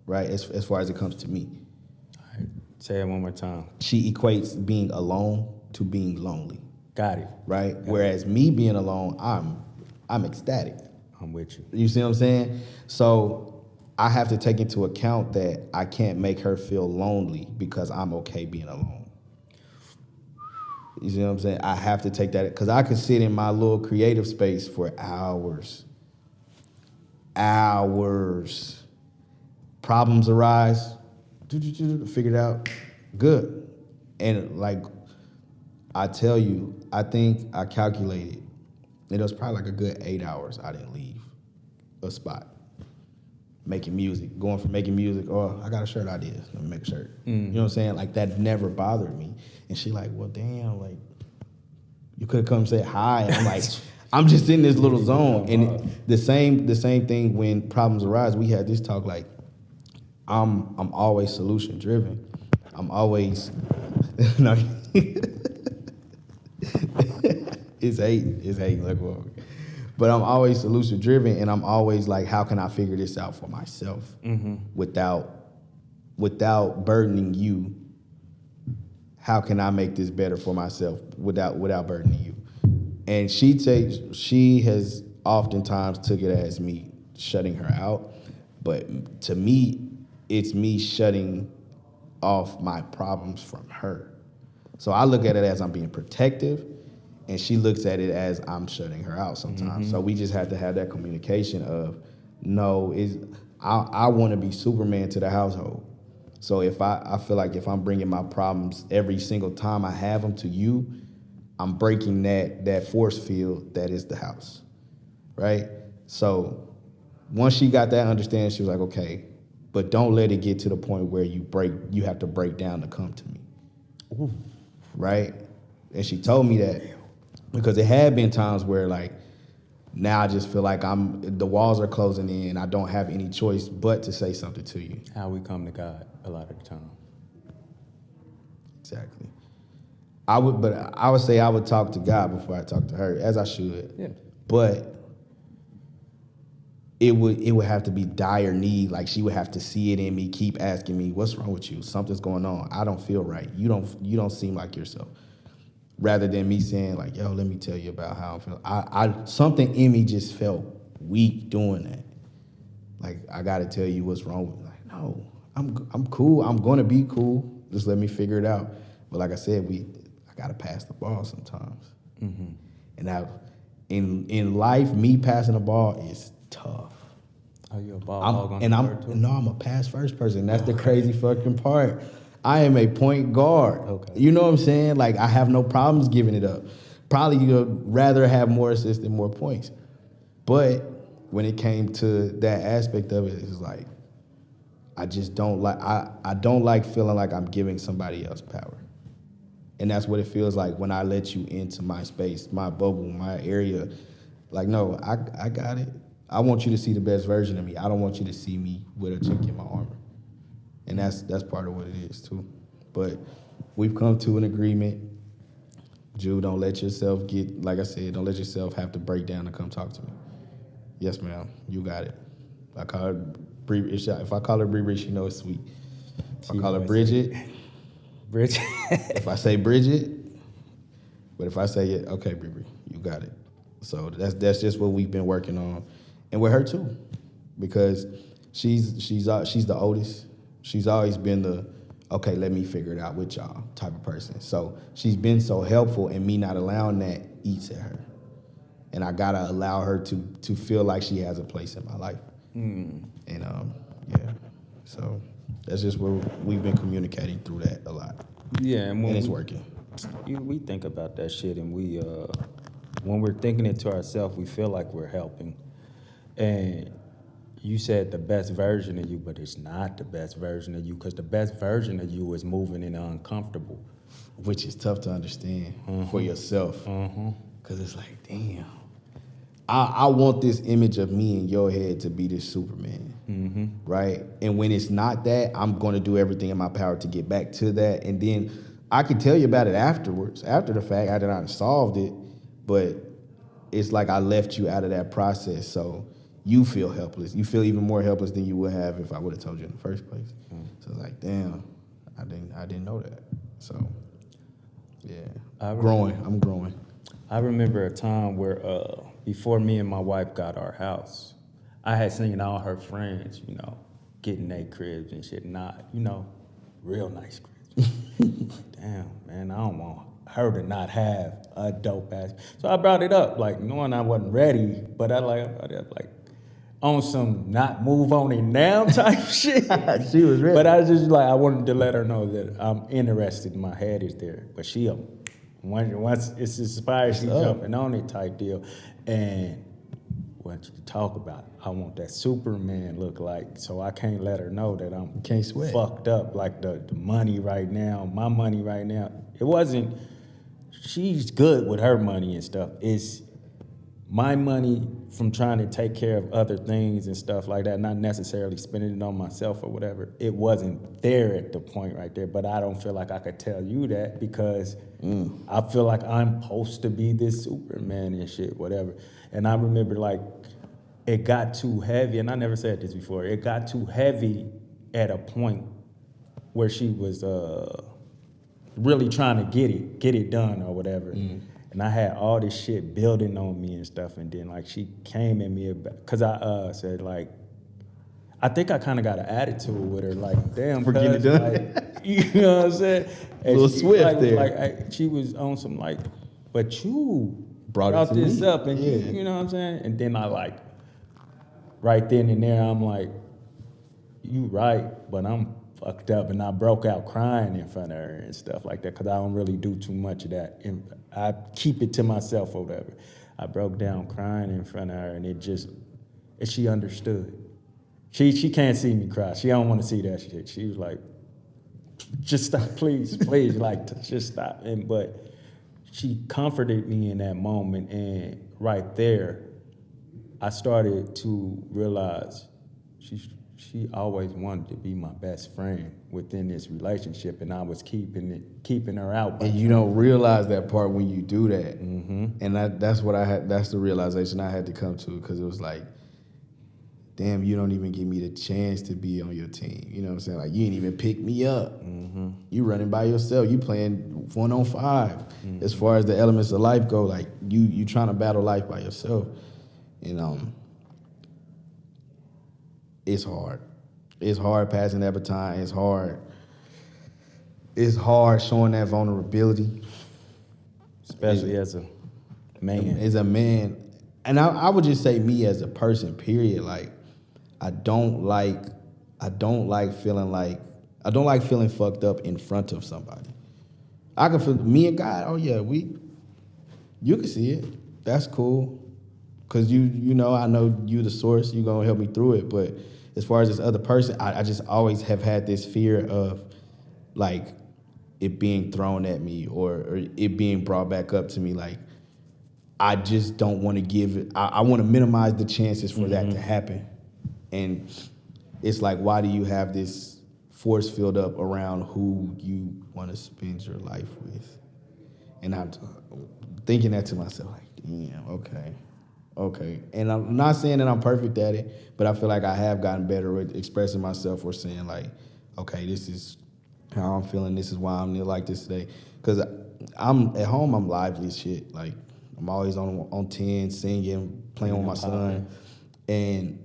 right? As far as it comes to me. All right. Say it one more time. She equates being alone to being lonely. Got it. Right? Whereas me being alone, I'm ecstatic. I'm with you. You see what I'm saying? So I have to take into account that I can't make her feel lonely because I'm okay being alone. You see what I'm saying? I have to take that, because I could sit in my little creative space for hours. Problems arise, figure it out, good. And like, I tell you, I think I calculated, it was probably like a good 8 hours I didn't leave a spot. Making music, going from making music, oh, I got a shirt idea, let me make a shirt. You know what I'm saying? Like, that never bothered me. And she like, well, damn, like, you could come say hi. And I'm like, I'm just in this little zone. And the same thing when problems arise, we had this talk, like, I'm always solution driven. I'm always, no, it's hate, like, well, but I'm always solution driven, and I'm always like, how can I figure this out for myself without burdening you? How can I make this better for myself without burdening you? And she has oftentimes took it as me shutting her out, but to me, it's me shutting off my problems from her. So I look at it as I'm being protective, and she looks at it as I'm shutting her out sometimes. So we just have to have that communication of, no, I want to be Superman to the household. So if I feel like if I'm bringing my problems every single time I have them to you, I'm breaking that force field that is the house, right? So once she got that understanding, she was like, okay, but don't let it get to the point where you have to break down to come to me. Ooh. Right? And she told me that because it had been times where, like, now I just feel like the walls are closing in. I don't have any choice but to say something to you. How we come to God a lot of the time. Exactly. I would say I would talk to God before I talk to her, as I should. Yeah. But it would have to be dire need. Like, she would have to see it in me, keep asking me, what's wrong with you? Something's going on. I don't feel right. You don't seem like yourself. Rather than me saying, like, yo, let me tell you about how I'm feeling. I something in me just felt weak doing that. Like, I gotta tell you what's wrong with me. Like, no, I'm cool. I'm gonna be cool. Just let me figure it out. But like I said, I gotta pass the ball sometimes. And now, in life, me passing the ball is tough. Are you a ball hog on too? No, I'm a pass first person. That's the crazy fucking part. I am a point guard. Okay. You know what I'm saying? Like, I have no problems giving it up. Probably you'd rather have more assists and more points. But when it came to that aspect of it, it's like, I just don't like, I don't like feeling like I'm giving somebody else power. And that's what it feels like when I let you into my space, my bubble, my area. Like, no, I got it. I want you to see the best version of me. I don't want you to see me with a chink in my armor. And that's part of what it is, too. But we've come to an agreement. Jew, don't let yourself like I said, don't let yourself have to break down to come talk to me. Yes, ma'am, you got it. I call her Bree. If I call her Bree, she knows it's sweet. If I call her Bridget. Bridget. If I say Bridget, but if I say it, okay, Bree, you got it. So that's just what we've been working on, and with her too, because she's the oldest. She's always been the okay, let me figure it out with y'all type of person. So she's been so helpful, and me not allowing that eats at her. And I gotta allow her to feel like she has a place in my life. And yeah, so that's just where we've been communicating through that a lot. Yeah, and it's working. We think about that shit, and we when we're thinking it to ourselves, we feel like we're helping. And you said the best version of you, but it's not the best version of you, because the best version of you is moving in the uncomfortable. Which is tough to understand for yourself. Because it's like, damn. I want this image of me in your head to be this Superman, right? And when it's not that, I'm going to do everything in my power to get back to that. And then I can tell you about it afterwards, after the fact, after I solved it. But it's like I left you out of that process, so you feel helpless. You feel even more helpless than you would have if I would have told you in the first place. So it's like, damn, I didn't know that. So yeah, I'm growing. I remember a time where before me and my wife got our house, I had seen all her friends, getting their cribs and shit, not, real nice cribs. Damn, man, I don't want her to not have a dope ass. So I brought it up, like, knowing I wasn't ready, but I brought it up, like, on some not move on it now type shit. She was ready. But I was just like, I wanted to let her know that I'm interested, my head is there. But once it's inspired, she's jumping on it type deal. And what you talk about, I want that Superman look like, so I can't let her know that I'm Can't sweat. fucked up, like the money right now, my money right now. It wasn't, she's good with her money and stuff. It's my money from trying to take care of other things and stuff like that, not necessarily spending it on myself or whatever. It wasn't there at the point right there, but I don't feel like I could tell you that because I feel like I'm supposed to be this Superman and shit, whatever. And I remember, like, it got too heavy, and I never said this before, it got too heavy at a point where she was really trying to get it done or whatever. And I had all this shit building on me and stuff, and then, like, she came at me about, because I said, like, I think I kind of got an attitude with her, like, damn, For getting it done. like, you know what I'm saying? And A little she, swift like, there. Like, she was on some, like, but you Brought it to this me. up, and you know what I'm saying? And then I, like, right then and there, I'm like, you right, but I'm fucked up, and I broke out crying in front of her and stuff like that, because I don't really do too much of that. And I keep it to myself or whatever. I broke down crying in front of her, and she understood. She can't see me cry. She don't want to see that shit. She was like, just stop, please, like, just stop. But she comforted me in that moment, and right there, I started to realize she always wanted to be my best friend within this relationship, and I was keeping her out. And you don't realize that part when you do that. And that's what I had. That's the realization I had to come to, because it was like, damn, you don't even give me the chance to be on your team. You know what I'm saying? Like, you ain't even pick me up. You running by yourself. You playing 1-on-5. As far as the elements of life go, like, you trying to battle life by yourself. And it's hard. It's hard passing that baton. It's hard. It's hard showing that vulnerability. Especially as a man. As a man. And I would just say me as a person, period. Like, I don't like feeling fucked up in front of somebody. I can feel, me and God, oh yeah, you can see it. That's cool. Cause you know, I know you the source, you gonna help me through it. But as far as this other person, I just always have had this fear of, like, it being thrown at me or it being brought back up to me. Like, I just don't want to give it, I want to minimize the chances for that to happen. And it's like, why do you have this force field up around who you want to spend your life with? And I'm thinking that to myself, like, damn, okay. And I'm not saying that I'm perfect at it, but I feel like I have gotten better at expressing myself or saying, like, okay, this is how I'm feeling, this is why I'm like this today. Because I'm at home, I'm lively as shit. Like, I'm always on 10, singing, playing with my son. And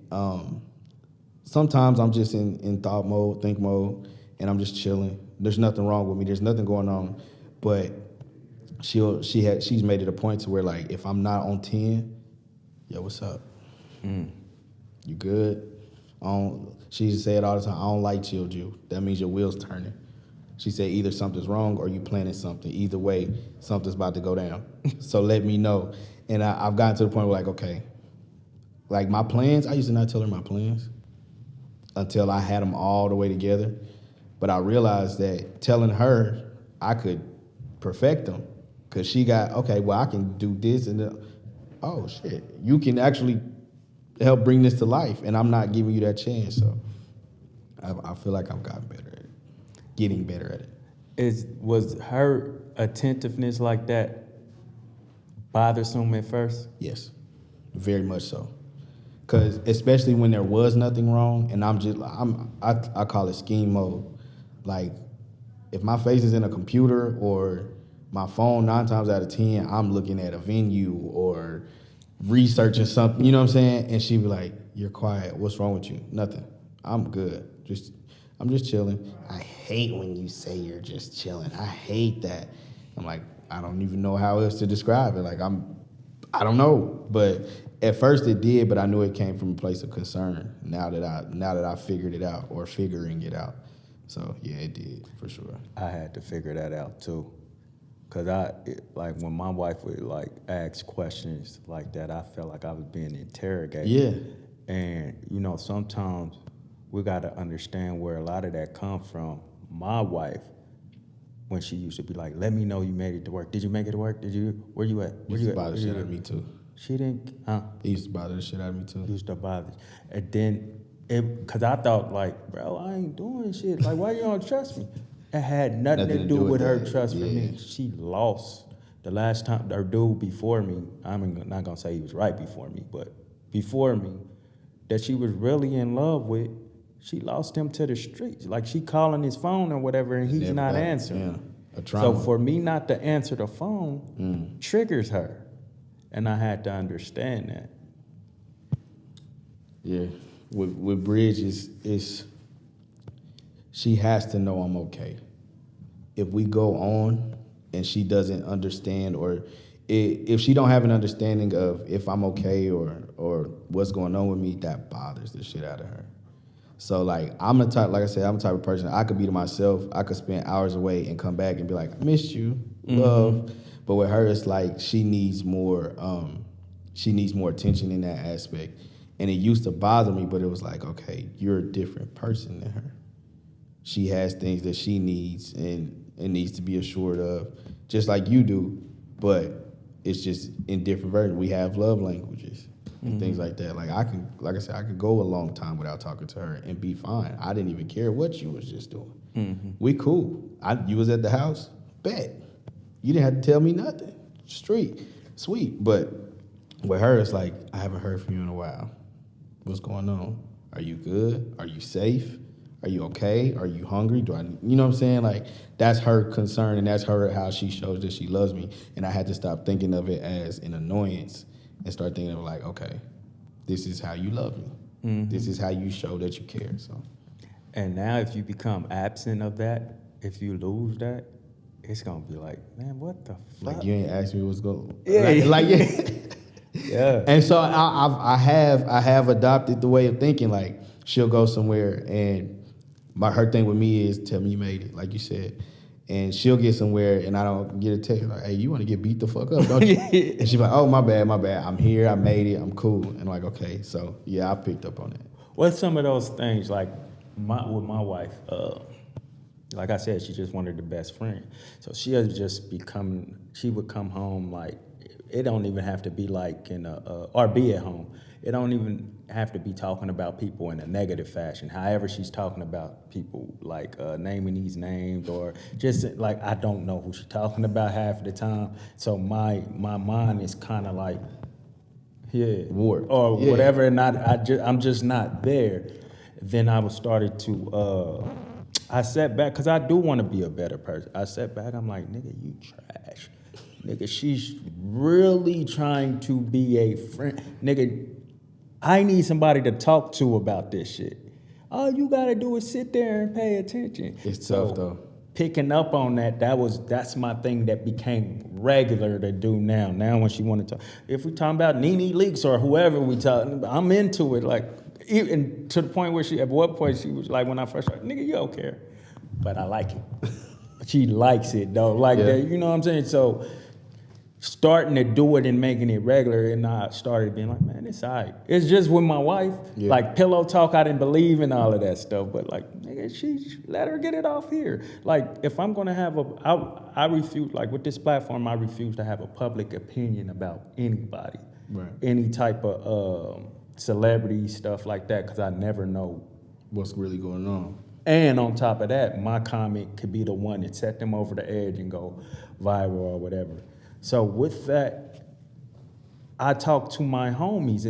sometimes I'm just in thought mode, think mode. and I'm just chilling. There's nothing wrong with me. There's nothing going on, but she's made it a point to where like if I'm not on 10, yo, what's up? You good? She used to say it all the time. I don't like chilled you. That means your wheels turning. She said either something's wrong or you planning something. Either way, something's about to go down. So let me know. And I've gotten to the point where like, okay, like my plans, I used to not tell her my plans until I had them all the way together. But I realized that telling her, I could perfect them. Because she got, okay, well, I can do this and oh, shit. You can actually help bring this to life, and I'm not giving you that chance. So I feel like I've gotten better at it, getting better at it. Was her attentiveness like that bothersome at first? Yes, very much so. Because especially when there was nothing wrong, and I call it scheme mode. Like, if my face is in a computer or my phone, 9 times out of 10, I'm looking at a venue or researching something, you know what I'm saying? And she'd be like, you're quiet. What's wrong with you? Nothing. I'm good. I'm just chilling. I hate when you say you're just chilling. I hate that. I'm like, I don't even know how else to describe it. Like, I don't know. But at first it did, but I knew it came from a place of concern now that I figured it out or figuring it out. So, yeah, it did, for sure. I had to figure that out, too. Because like, when my wife would, like, ask questions like that, I felt like I was being interrogated. Yeah. And, you know, sometimes we got to understand where a lot of that comes from. My wife, when she used to be like, let me know you made it to work. Did you make it to work? Where you at? Where Used you to at? bother the shit out of me, too. She didn't, huh? It used to bother the shit out of me, too. Used to bother. And then, because I thought, like, bro, I ain't doing shit. Like, why you don't trust me? It had nothing to do with her trust for me. She lost. The last time, her dude before me, I'm not going to say he was right before me, but before me, that she was really in love with, she lost him to the streets. Like, she calling his phone or whatever, and he's not answering. Yeah. A trauma. So for me not to answer the phone triggers her. And I had to understand that. Yeah. With Bridge, it's she has to know I'm okay. If we go on and she doesn't understand, or if she don't have an understanding of if I'm okay or what's going on with me, that bothers the shit out of her. So like I'm the type of person, I could be to myself, I could spend hours away and come back and be like, I missed you, love. But with her, it's like she needs more attention in that aspect. And it used to bother me, but it was like, okay, you're a different person than her. She has things that she needs and needs to be assured of, just like you do, but it's just in different versions. We have love languages and things like that. Like I could go a long time without talking to her and be fine. I didn't even care what you was just doing. We cool. You was at the house, bet. You didn't have to tell me nothing. Sweet. But with her, it's like, I haven't heard from you in a while. What's going on? Are you good? Are you safe? Are you okay? Are you hungry? You know what I'm saying? Like, that's her concern, and that's how she shows that she loves me. And I had to stop thinking of it as an annoyance and start thinking of like, okay, this is how you love me. This is how you show that you care. So. And now if you become absent of that, if you lose that, it's gonna be like, man, what the fuck? Like, you ain't asked me what's going on. Yeah. Yeah. Yeah. And so I have adopted the way of thinking, like, she'll go somewhere and her thing with me is tell me you made it, like you said. And she'll get somewhere and I don't get a text like, hey, you want to get beat the fuck up, don't you? And she's like, oh, my bad. I'm here. I made it. I'm cool. And I'm like, okay. So, yeah, I picked up on that. What's some of those things, like with my wife, like I said, she's just one of the best friends. So she would come home like, it don't even have to be like or be at home. It don't even have to be talking about people in a negative fashion. However she's talking about people, like naming these names or just like, I don't know who she's talking about half of the time. So my mind is kind of like, Warped. or whatever, and I'm just not there. Then I started to, I sat back, because I do want to be a better person. I sat back, I'm like, nigga, you trash. Nigga, she's really trying to be a friend. Nigga, I need somebody to talk to about this shit. all you gotta do is sit there and pay attention. It's tough though. Picking up on that's my thing that became regular to do now. Now when she want to talk, if we talking about Nene Leakes or whoever we talking, I'm into it. Like even to the point where at what point she was like, when I first started, nigga, you don't care, but I like it. She likes it though, like that. You know what I'm saying? So starting to do it and making it regular, and I started being like, man, it's all right. It's just with my wife, like pillow talk, I didn't believe in all of that stuff, but like, nigga, she let her get it off here. Like, if I'm gonna have I refuse, like with this platform, I refuse to have a public opinion about anybody, any type of celebrity stuff like that, because I never know what's really going on. And on top of that, my comment could be the one that set them over the edge and go viral or whatever. So with that, I talk to my homies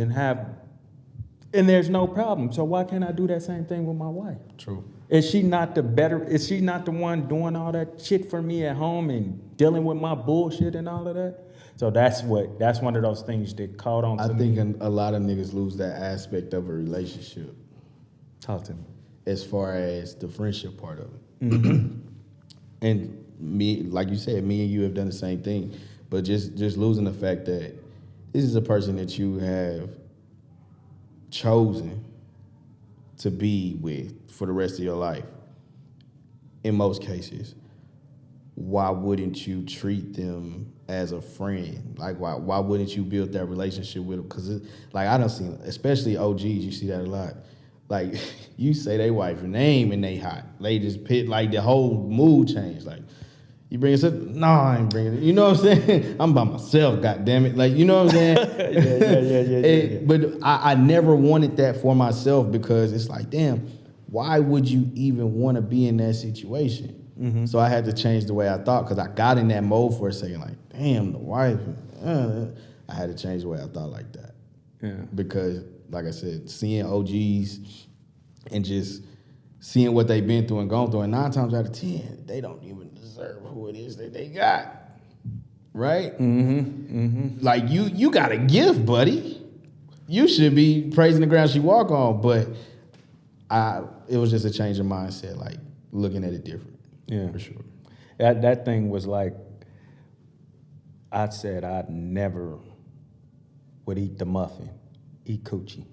and there's no problem. So why can't I do that same thing with my wife? True. Is she not the one doing all that shit for me at home and dealing with my bullshit and all of that? So that's one of those things that caught on to me. I think a lot of niggas lose that aspect of a relationship. Talk to me. As far as the friendship part of it. And me, like you said, me and you have done the same thing. But just losing the fact that this is a person that you have chosen to be with for the rest of your life. In most cases, why wouldn't you treat them as a friend? Like, why wouldn't you build that relationship with them? Because, like, I don't see, especially OGs, you see that a lot. Like, you say they wife name and they hot. They just pit, like, the whole mood changed. Like, you bring us up? No, I ain't bringing it. You know what I'm saying? I'm by myself, goddammit. Like, you know what I'm saying? Yeah. But I never wanted that for myself because it's like, damn, why would you even want to be in that situation? So I had to change the way I thought because I got in that mode for a second. Like, damn, the wife. I had to change the way I thought like that. Yeah. Because, like I said, seeing OGs and just seeing what they've been through and gone through, and 9 times out of 10, they don't even deserve who it is that they got, right? Like, you got a gift, buddy. You should be praising the ground she walk on, but it was just a change of mindset, like, looking at it different. Yeah. For sure. That thing was like, I said I never would eat the muffin, eat coochie.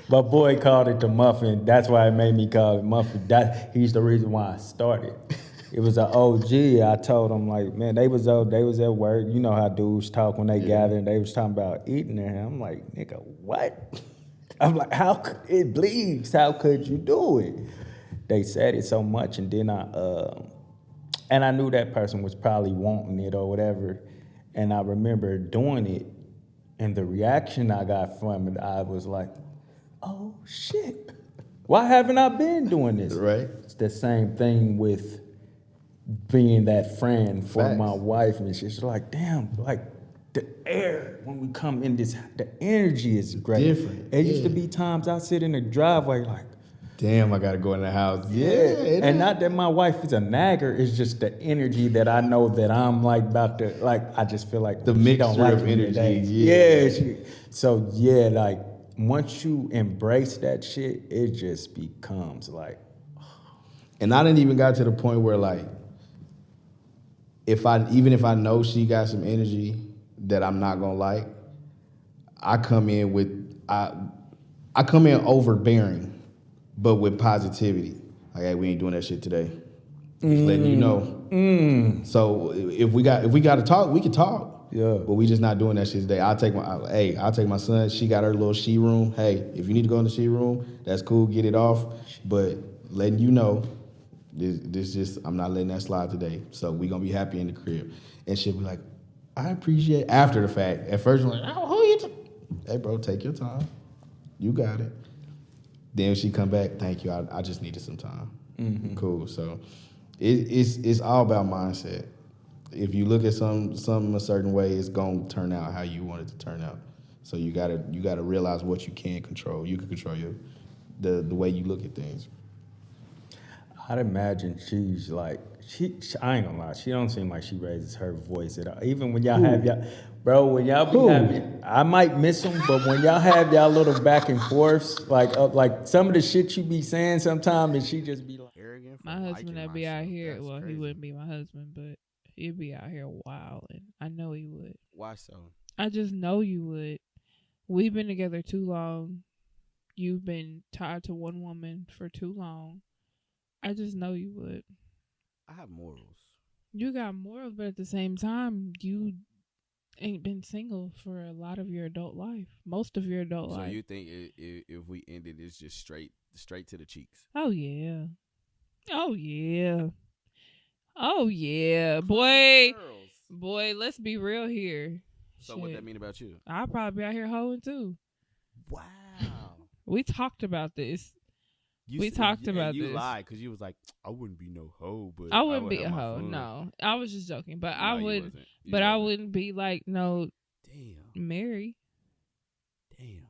My boy called it the muffin. That's why it made me call it muffin. He's the reason why I started. It was an OG. I told him, like, man, they was at work. You know how dudes talk when they gather, and they was talking about eating there. I'm like, nigga, what? I'm like, it bleeds. How could you do it? They said it so much, and then I knew that person was probably wanting it or whatever. And I remember doing it, and the reaction I got from it, I was like, oh, shit. Why haven't I been doing this? Right. It's the same thing with being that friend for my wife. And it's just like, damn, like the air, when we come in this, the energy is great. Different. It used to be times I sit in the driveway like, damn, I got to go in the house. Yeah. And not that my wife is a nagger, it's just the energy that I know that I'm like about to, like, I just feel like the mixture of energy. Like, once you embrace that shit, it just becomes like. And I didn't even got to the point where, like, even if I know she got some energy that I'm not gonna like, I come in overbearing, but with positivity. Like, hey, we ain't doing that shit today. Just letting you know. So if we got to talk, we can talk. Yeah. But we just not doing that shit today. I'll take my son. She got her little she room. Hey, if you need to go in the she room, that's cool. Get it off. But letting you know, this just, I'm not letting that slide today. So we gonna be happy in the crib. And she'll be like, I appreciate it. After the fact. At first, we're like, oh, who you? Hey, bro, take your time. You got it. Then she come back, thank you. I just needed some time. Cool. So it's all about mindset. If you look at something a certain way, it's gonna turn out how you want it to turn out. So you gotta realize what you can control. You can control the way you look at things. I'd imagine I ain't gonna lie, she don't seem like she raises her voice at all. Even when y'all have y'all, bro, when y'all be having, I might miss them, but when y'all have y'all little back and forths, like some of the shit you be saying sometimes, and she just be like, Arrogant for My husband liking that be out myself. here. That's Well, he crazy. wouldn't be my husband, but he'd be out here wild, and I know he would. Why so? I just know you would. We've been together too long. You've been tied to one woman for too long. I just know you would. I have morals. You got morals, but at the same time, you ain't been single for a lot of your adult life. Most of your adult So life. you think if we ended, it's just straight to the cheeks? Oh yeah. Oh yeah. Oh yeah. Boy. Girls. Boy, let's be real here. So what that mean about you? I'll probably be out here hoeing too. Wow. We talked about this. We talked about you this. You lied because you was like, I wouldn't be no hoe, but I wouldn't would be a have my hoe. fun. No, I was just joking. But No, I you would. wasn't. You But I wasn't. wouldn't be like no Damn. Mary. Damn.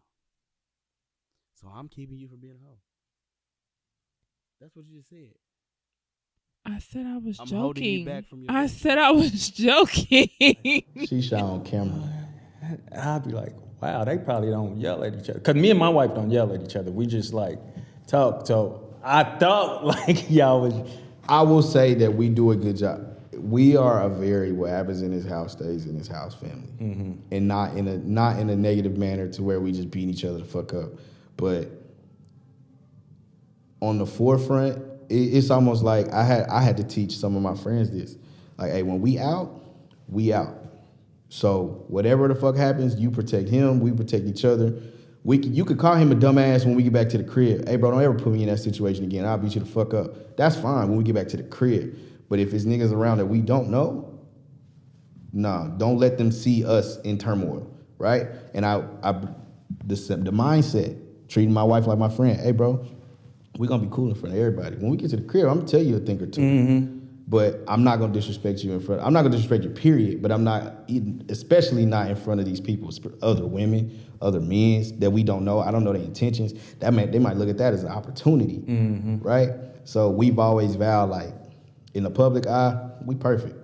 So I'm keeping you from being a hoe. That's what you just said. I said I was I'm joking. holding you back from your I destiny. said I was joking. She shot on camera. I'd be like, wow, they probably don't yell at each other. Cause me and my wife don't yell at each other. We just like talk. So I thought like y'all was. I will say that we do a good job. We are a very what happens in this house stays in this house family, and not in a negative manner to where we just beat each other the fuck up. But on the forefront, it's almost like I had to teach some of my friends this. Like, hey, when we out, we out. So whatever the fuck happens, you protect him, we protect each other. You could call him a dumbass when we get back to the crib. Hey, bro, don't ever put me in that situation again. I'll beat you the fuck up. That's fine when we get back to the crib. But if it's niggas around that we don't know, nah, don't let them see us in turmoil, right? And the mindset, treating my wife like my friend. Hey, bro, we're gonna be cool in front of everybody. When we get to the crib, I'm gonna tell you a thing or two. But I'm not gonna disrespect you in front. I'm not gonna disrespect you, period. But I'm not, especially not in front of these people, other women, other men that we don't know. I don't know their intentions. They might look at that as an opportunity, right? So we've always vowed, like, in the public eye, we perfect.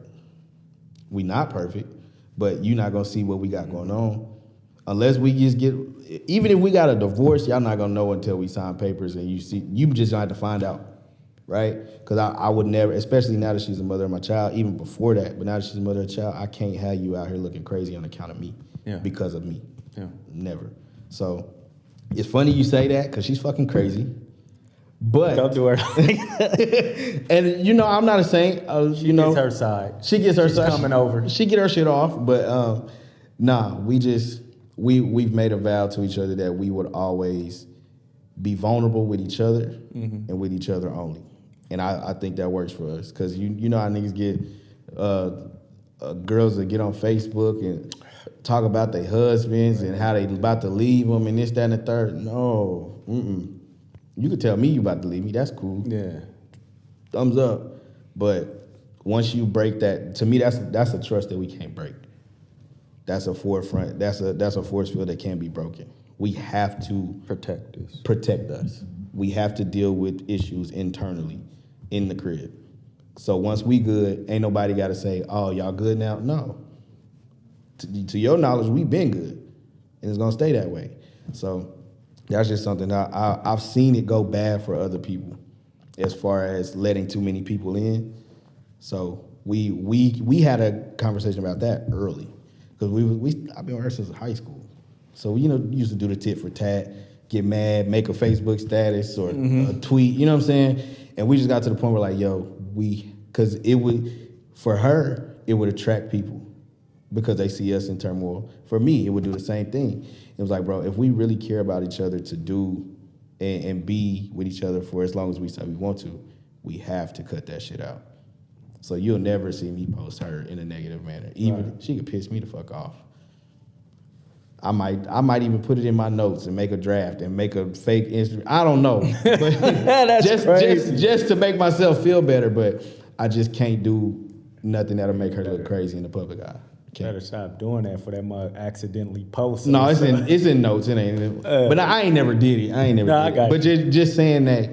We not perfect, but you're not gonna see what we got going on, unless we just get. Even if we got a divorce, y'all not gonna know until we sign papers, and you just gonna have to find out. Right? Because I would never, especially now that she's the mother of my child, even before that, but now that she's the mother of a child, I can't have you out here looking crazy on account of me. Because of me. Never. So it's funny you say that because she's fucking crazy. But Don't do her. and I'm not a saint. She gets her side. She gets her She's side. coming over. She get her shit off, but nah, we've made a vow to each other that we would always be vulnerable with each other and with each other only. And I think that works for us because you know how niggas get girls that get on Facebook and talk about their husbands and how they about to leave them and this, that, and the third. No, you could tell me you about to leave me. That's cool. Yeah. Thumbs up. But once you break that, to me, that's a trust that we can't break. That's a forefront. That's a force field that can't be broken. We have to protect us. We have to deal with issues internally in the crib. So once we good, ain't nobody got to say, oh, y'all good now? No. To your knowledge, we've been good. And it's going to stay that way. So that's just something I've seen it go bad for other people as far as letting too many people in. So we had a conversation about that early. Because I've been with her since high school. So, used to do the tit for tat, get mad, make a Facebook status or a tweet, you know what I'm saying? And we just got to the point where like, because for her, it would attract people because they see us in turmoil. For me, it would do the same thing. It was like, bro, if we really care about each other to do and be with each other for as long as we say we want to, we have to cut that shit out. So you'll never see me post her in a negative manner. Even she could piss me the fuck off. I might even put it in my notes and make a draft and make a fake Instagram. I don't know. But That's crazy. Just to make myself feel better, but I just can't do nothing that'll make her look crazy in the public eye. Better stop doing that for that mug accidentally post. No, it's in notes. It ain't. But I ain't never did it. I ain't never. No, did I got it. But just saying that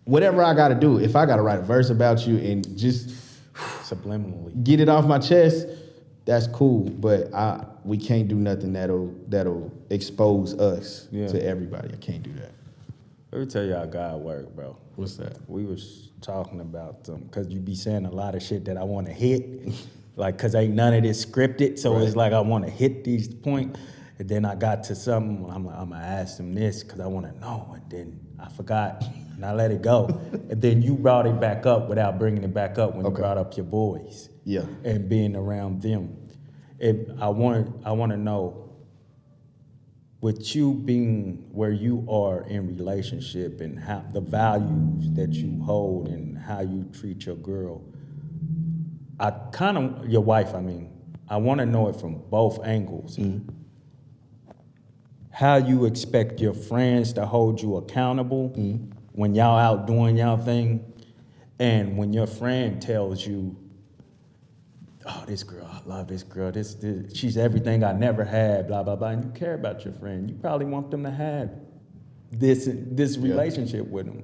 whatever I got to do, if I got to write a verse about you and just Subliminally. get it off my chest, that's cool. But we can't do nothing that'll expose us to everybody. I can't do that. Let me tell you how God work, bro. What's that? We was talking about because you be saying a lot of shit that I want to hit, like, because ain't none of this scripted. So it's like I want to hit these points. And then I got to something, I'm like, I'm going to ask him this because I want to know. And then I forgot, and I let it go. And then you brought it back up without bringing it back up when you brought up your boys. Yeah. And being around them. I want to know, with you being where you are in relationship and how the values that you hold and how you treat your girl, your wife, I want to know it from both angles. Mm-hmm. How you expect your friends to hold you accountable when y'all out doing y'all thing, and when your friend tells you, oh, this girl, I love this girl, this she's everything I never had, blah, blah, blah, and you care about your friend. You probably want them to have this relationship with them,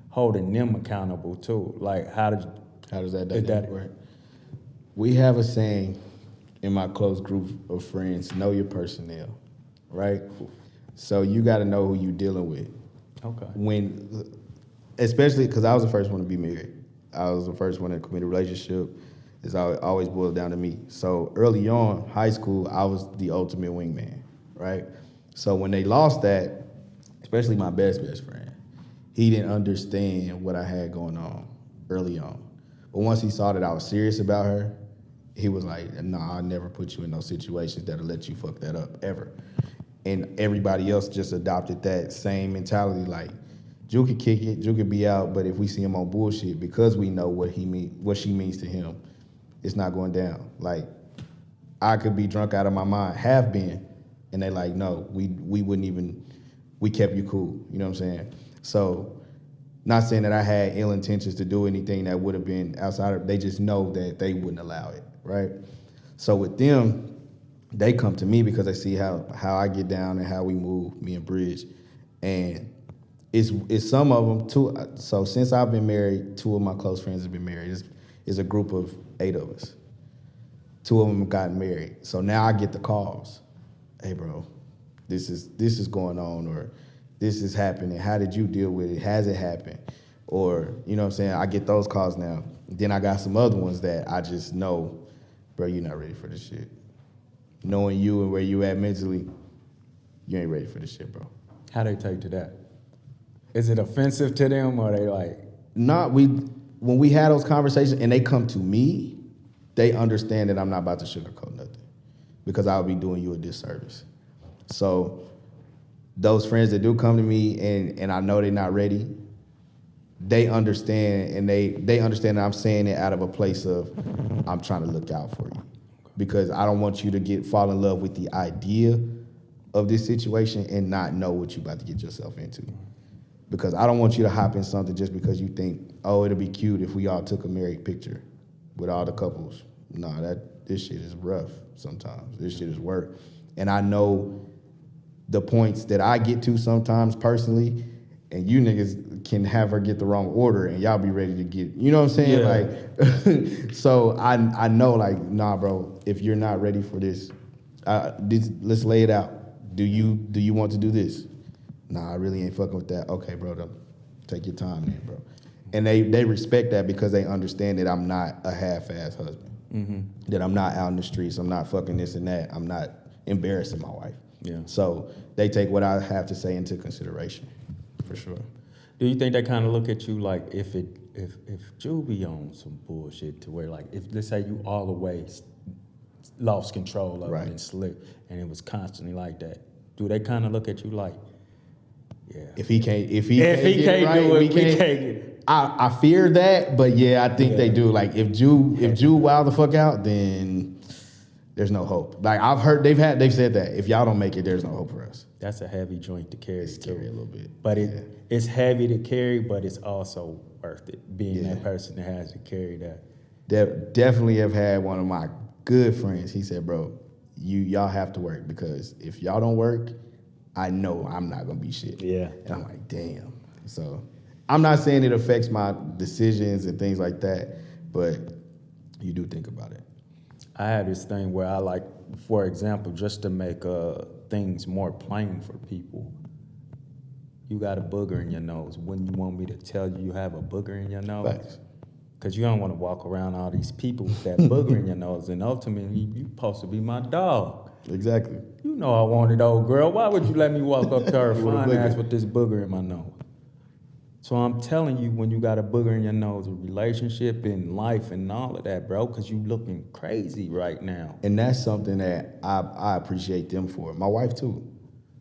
holding them accountable too. Like, how does that dynamic work? We have a saying in my close group of friends, know your personnel, right? So you got to know who you're dealing with. Okay. Especially because I was the first one to be married. I was the first one in a committed relationship. It's always boiled down to me. So early on, high school, I was the ultimate wingman, right? So when they lost that, especially my best friend, he didn't understand what I had going on early on. But once he saw that I was serious about her, he was like, nah, I'll never put you in those situations that'll let you fuck that up, ever. And everybody else just adopted that same mentality, like, Ju could kick it, Ju could be out, but if we see him on bullshit, because we know what she means to him, it's not going down. Like, I could be drunk out of my mind, have been, and they like, no, we wouldn't even, we kept you cool, you know what I'm saying? So, not saying that I had ill intentions to do anything that would have been outside of, they just know that they wouldn't allow it, right? So with them, they come to me because they see how I get down and how we move, me and Bridge. And it's some of them, too. So since I've been married, 2 of my close friends have been married. It's a group of 8 of us. 2 of them have gotten married. So now I get the calls. Hey, bro, this is going on, or this is happening. How did you deal with it? Has it happened? Or, you know what I'm saying? I get those calls now. Then I got some other ones that I just know, bro, you're not ready for this shit. Knowing you and where you at mentally, you ain't ready for this shit, bro. How they take to that? Is it offensive to them, or they like? When we had those conversations and they come to me, they understand that I'm not about to sugarcoat nothing, because I'll be doing you a disservice. So those friends that do come to me and I know they're not ready, they understand, and they understand that I'm saying it out of a place of, I'm trying to look out for you. Because I don't want you to fall in love with the idea of this situation and not know what you're about to get yourself into. Because I don't want you to hop in something just because you think, oh, it'll be cute if we all took a married picture with all the couples. No, this shit is rough sometimes. This shit is work. And I know the points that I get to sometimes personally, and you niggas can have her get the wrong order and y'all be ready to get, you know what I'm saying? Yeah. Like, so I know, like, nah, bro, if you're not ready for this, let's lay it out. Do you want to do this? Nah, I really ain't fucking with that. Okay, bro, take your time then, bro. And they respect that because they understand that I'm not a half-ass husband. Mm-hmm. That I'm not out in the streets. I'm not fucking this and that. I'm not embarrassing my wife. Yeah. So they take what I have to say into consideration, for sure. Do you think they kind of look at you like if Jooby on some bullshit to where, like, if let's say you all the way lost control of it and slipped and it was constantly like that, do they kind of look at you like, yeah, if he can't do it, we can't get it. I fear that, but yeah, I think they do. Like, if Jew wild the fuck out, then there's no hope. Like, I've heard they've said that if y'all don't make it, there's no hope for us. That's a heavy joint to carry. It's carry a little bit, but it's heavy to carry, but it's also worth it. Being that person that has to carry that. Definitely have had one of my good friends. He said, "Bro, y'all have to work, because if y'all don't work, I know I'm not gonna be shit." Yeah, and I'm like, damn. So I'm not saying it affects my decisions and things like that, but you do think about it. I had this thing where I like, for example, just to make things more plain for people. You got a booger in your nose. Wouldn't you want me to tell you have a booger in your nose? Facts. Because you don't want to walk around all these people with that booger in your nose, and ultimately you supposed to be my dog. Exactly. You know I wanted old girl. Why would you let me walk up to her With a fine booger. ass with this booger in my nose? So I'm telling you, when you got a booger in your nose, a relationship and life and all of that, bro, because you looking crazy right now. And that's something that I appreciate them for. My wife too.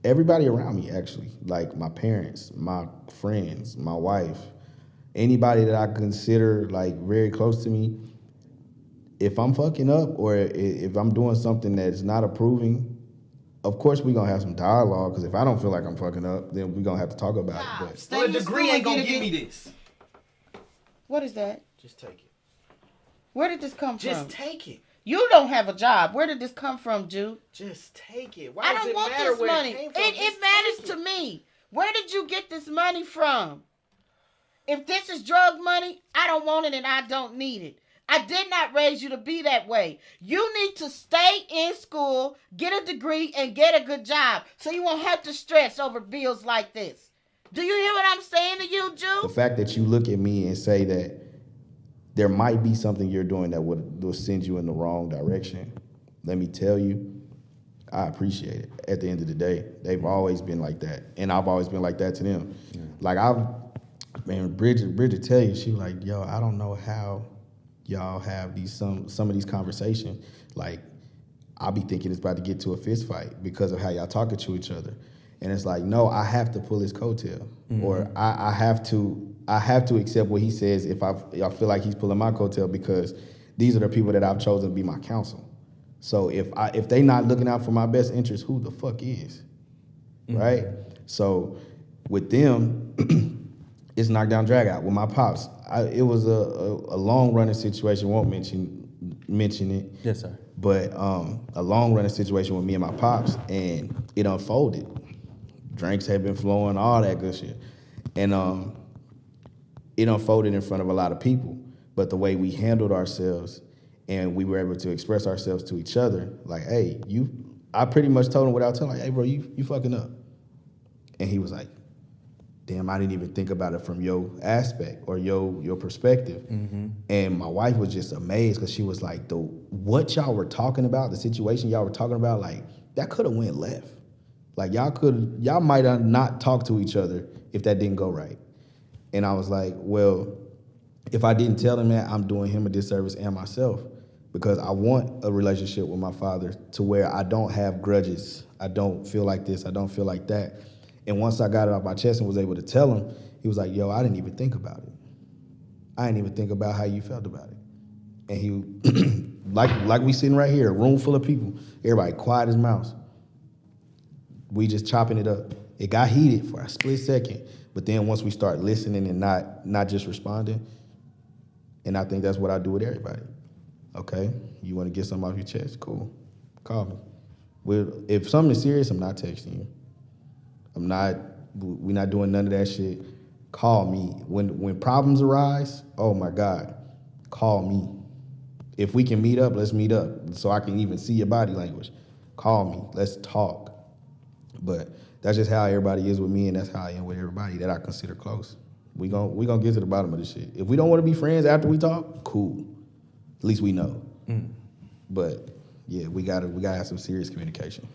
Everybody around me, actually. Like my parents, my friends, my wife, anybody that I consider like very close to me. If I'm fucking up or if I'm doing something that's not approving, of course we're going to have some dialogue, because if I don't feel like I'm fucking up, then we're going to have to talk about it. But Stay Well, in a degree school ain't gonna and give get me it. this. What is that? Just take it. Where did this come Just from? take it. You don't have a job. Where did this come from, Jude? Just take it. Why I does don't it want matter this where money. it came from? It Just matters take to it. me. Where did you get this money from? If this is drug money, I don't want it and I don't need it. I did not raise you to be that way. You need to stay in school, get a degree, and get a good job so you won't have to stress over bills like this. Do you hear what I'm saying to you, the Jude? fact that you look at me and say that there might be something you're doing that will send you in the wrong direction, let me tell you, I appreciate it. At the end of the day, they've always been like that, and I've always been like that to them. Yeah. Like Bridget tell you, she was like, yo, I don't know how y'all have some of these conversations. Like, I'll be thinking it's about to get to a fist fight because of how y'all talking to each other. And it's like, no, I have to pull his coattail, or I have to accept what he says if I feel like he's pulling my coattail, because these are the people that I've chosen to be my counsel. So if they not looking out for my best interest, who the fuck is, right? So with them, it's knockdown drag out. With my pops, it was a long running situation. Won't mention it. Yes, sir. But a long running situation with me and my pops, and it unfolded. Drinks had been flowing, all that good shit, and it unfolded in front of a lot of people. But the way we handled ourselves, and we were able to express ourselves to each other, like, hey, I pretty much told him without telling, like, hey, bro, you fucking up. And he was like, damn, I didn't even think about it from your aspect or your perspective. Mm-hmm. And my wife was just amazed, because she was like, what y'all were talking about, the situation y'all were talking about, like, that could have went left. Like, y'all might have not talked to each other if that didn't go right. And I was like, well, if I didn't tell him that, I'm doing him a disservice and myself, because I want a relationship with my father to where I don't have grudges. I don't feel like this. I don't feel like that. And once I got it off my chest and was able to tell him, he was like, yo, I didn't even think about it. I didn't even think about how you felt about it. And he, like we sitting right here, a room full of people, everybody quiet as mouse. We just chopping it up. It got heated for a split second, but then once we start listening and not just responding, and I think that's what I do with everybody. Okay, you want to get something off your chest? Cool, call me. If something is serious, I'm not texting you. We're not doing none of that shit. Call me. When problems arise, oh my God, call me. If we can meet up, let's meet up, so I can even see your body language. Call me, let's talk. But that's just how everybody is with me, and that's how I am with everybody that I consider close. We gonna get to the bottom of this shit. If we don't want to be friends after we talk, cool. At least we know. But yeah, we gotta have some serious communication.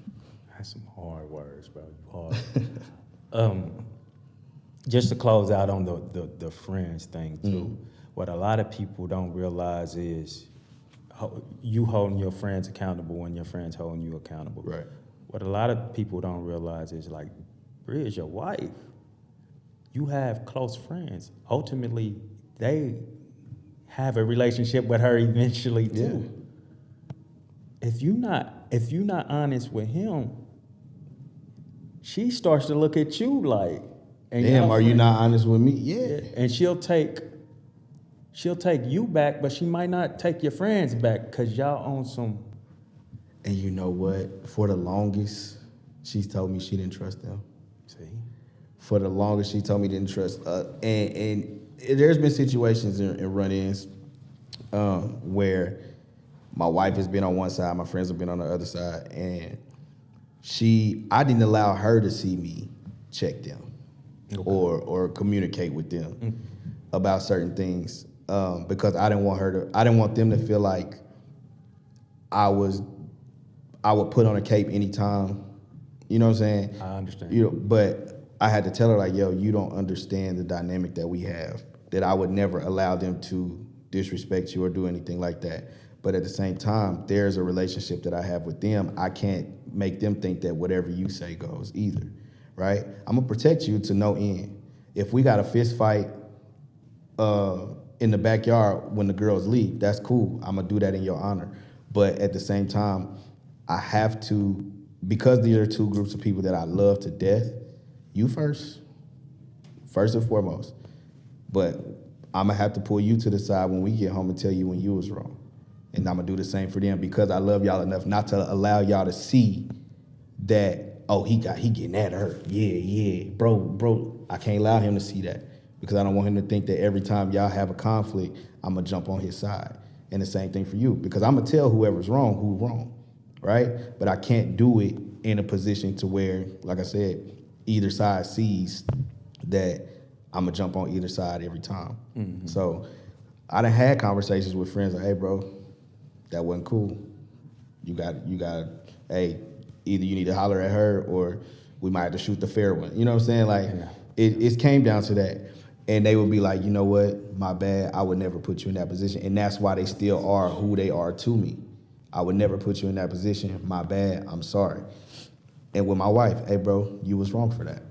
That's some hard words, bro. Hard. Just to close out on the friends thing too. What a lot of people don't realize is you holding your friends accountable and your friends holding you accountable. Right. What a lot of people don't realize is, like, Bridge, your wife, you have close friends. Ultimately, they have a relationship with her eventually too. Yeah. If you're not honest with him, she starts to look at you like, damn, are you not honest with me? Yeah. And she'll take you back, but she might not take your friends back, because y'all on some. And you know what? For the longest, she's told me she didn't trust them. See? for the longest. She told me didn't trust. And there's been situations in run-ins where my wife has been on one side, my friends have been on the other side, and I didn't allow her to see me check them or communicate with them about certain things because I didn't want them to feel like I would put on a cape anytime. You know what I'm saying? I understand. But I had to tell her, like, yo, you don't understand the dynamic that we have, that I would never allow them to disrespect you or do anything like that. But at the same time, there's a relationship that I have with them. I can't make them think that whatever you say goes either, right? I'm gonna protect you to no end. If we got a fist fight in the backyard when the girls leave, that's cool. I'm gonna do that in your honor. But at the same time, I have to, because these are two groups of people that I love to death, you first and foremost. But I'm gonna have to pull you to the side when we get home and tell you when you was wrong. And I'm gonna do the same for them because I love y'all enough not to allow y'all to see that, oh, he getting at her. Yeah, bro. I can't allow him to see that because I don't want him to think that every time y'all have a conflict, I'm gonna jump on his side. And the same thing for you, because I'm gonna tell whoever's wrong who's wrong, right? But I can't do it in a position to where, like I said, either side sees that I'm gonna jump on either side every time. Mm-hmm. So I done had conversations with friends like, hey, bro, that wasn't cool. You got, hey, either you need to holler at her or we might have to shoot the fair one. You know what I'm saying? Like, it came down to that. And they would be like, you know what, my bad, I would never put you in that position. And that's why they still are who they are to me. I would never put you in that position. My bad, I'm sorry. And with my wife, hey, bro, you was wrong for that.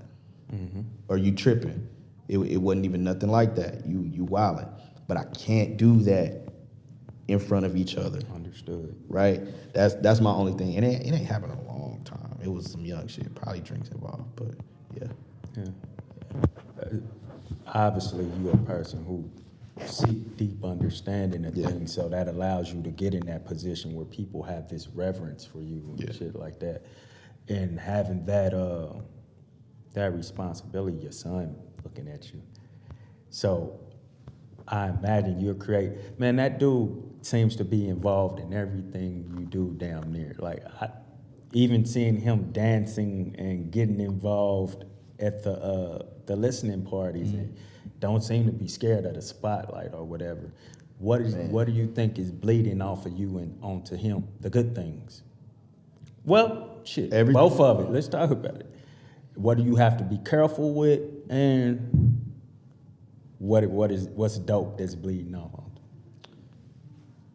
Mm-hmm. Or you tripping. It wasn't even nothing like that. You wilding. But I can't do that in front of each other. Understood. Right? That's my only thing. And it ain't happened in a long time. It was some young shit, probably drinks involved, but yeah. Obviously, you're a person who seek deep understanding of things, so that allows you to get in that position where people have this reverence for you and shit like that. And having that responsibility, your son looking at you. So I imagine you'll create, man, that dude seems to be involved in everything you do down there. Like, even seeing him dancing and getting involved at the listening parties and don't seem to be scared of the spotlight or whatever. What do you think is bleeding off of you and onto him? The good things. Well, shit, both of it. Let's talk about it. What do you have to be careful with, and what's dope that's bleeding off on?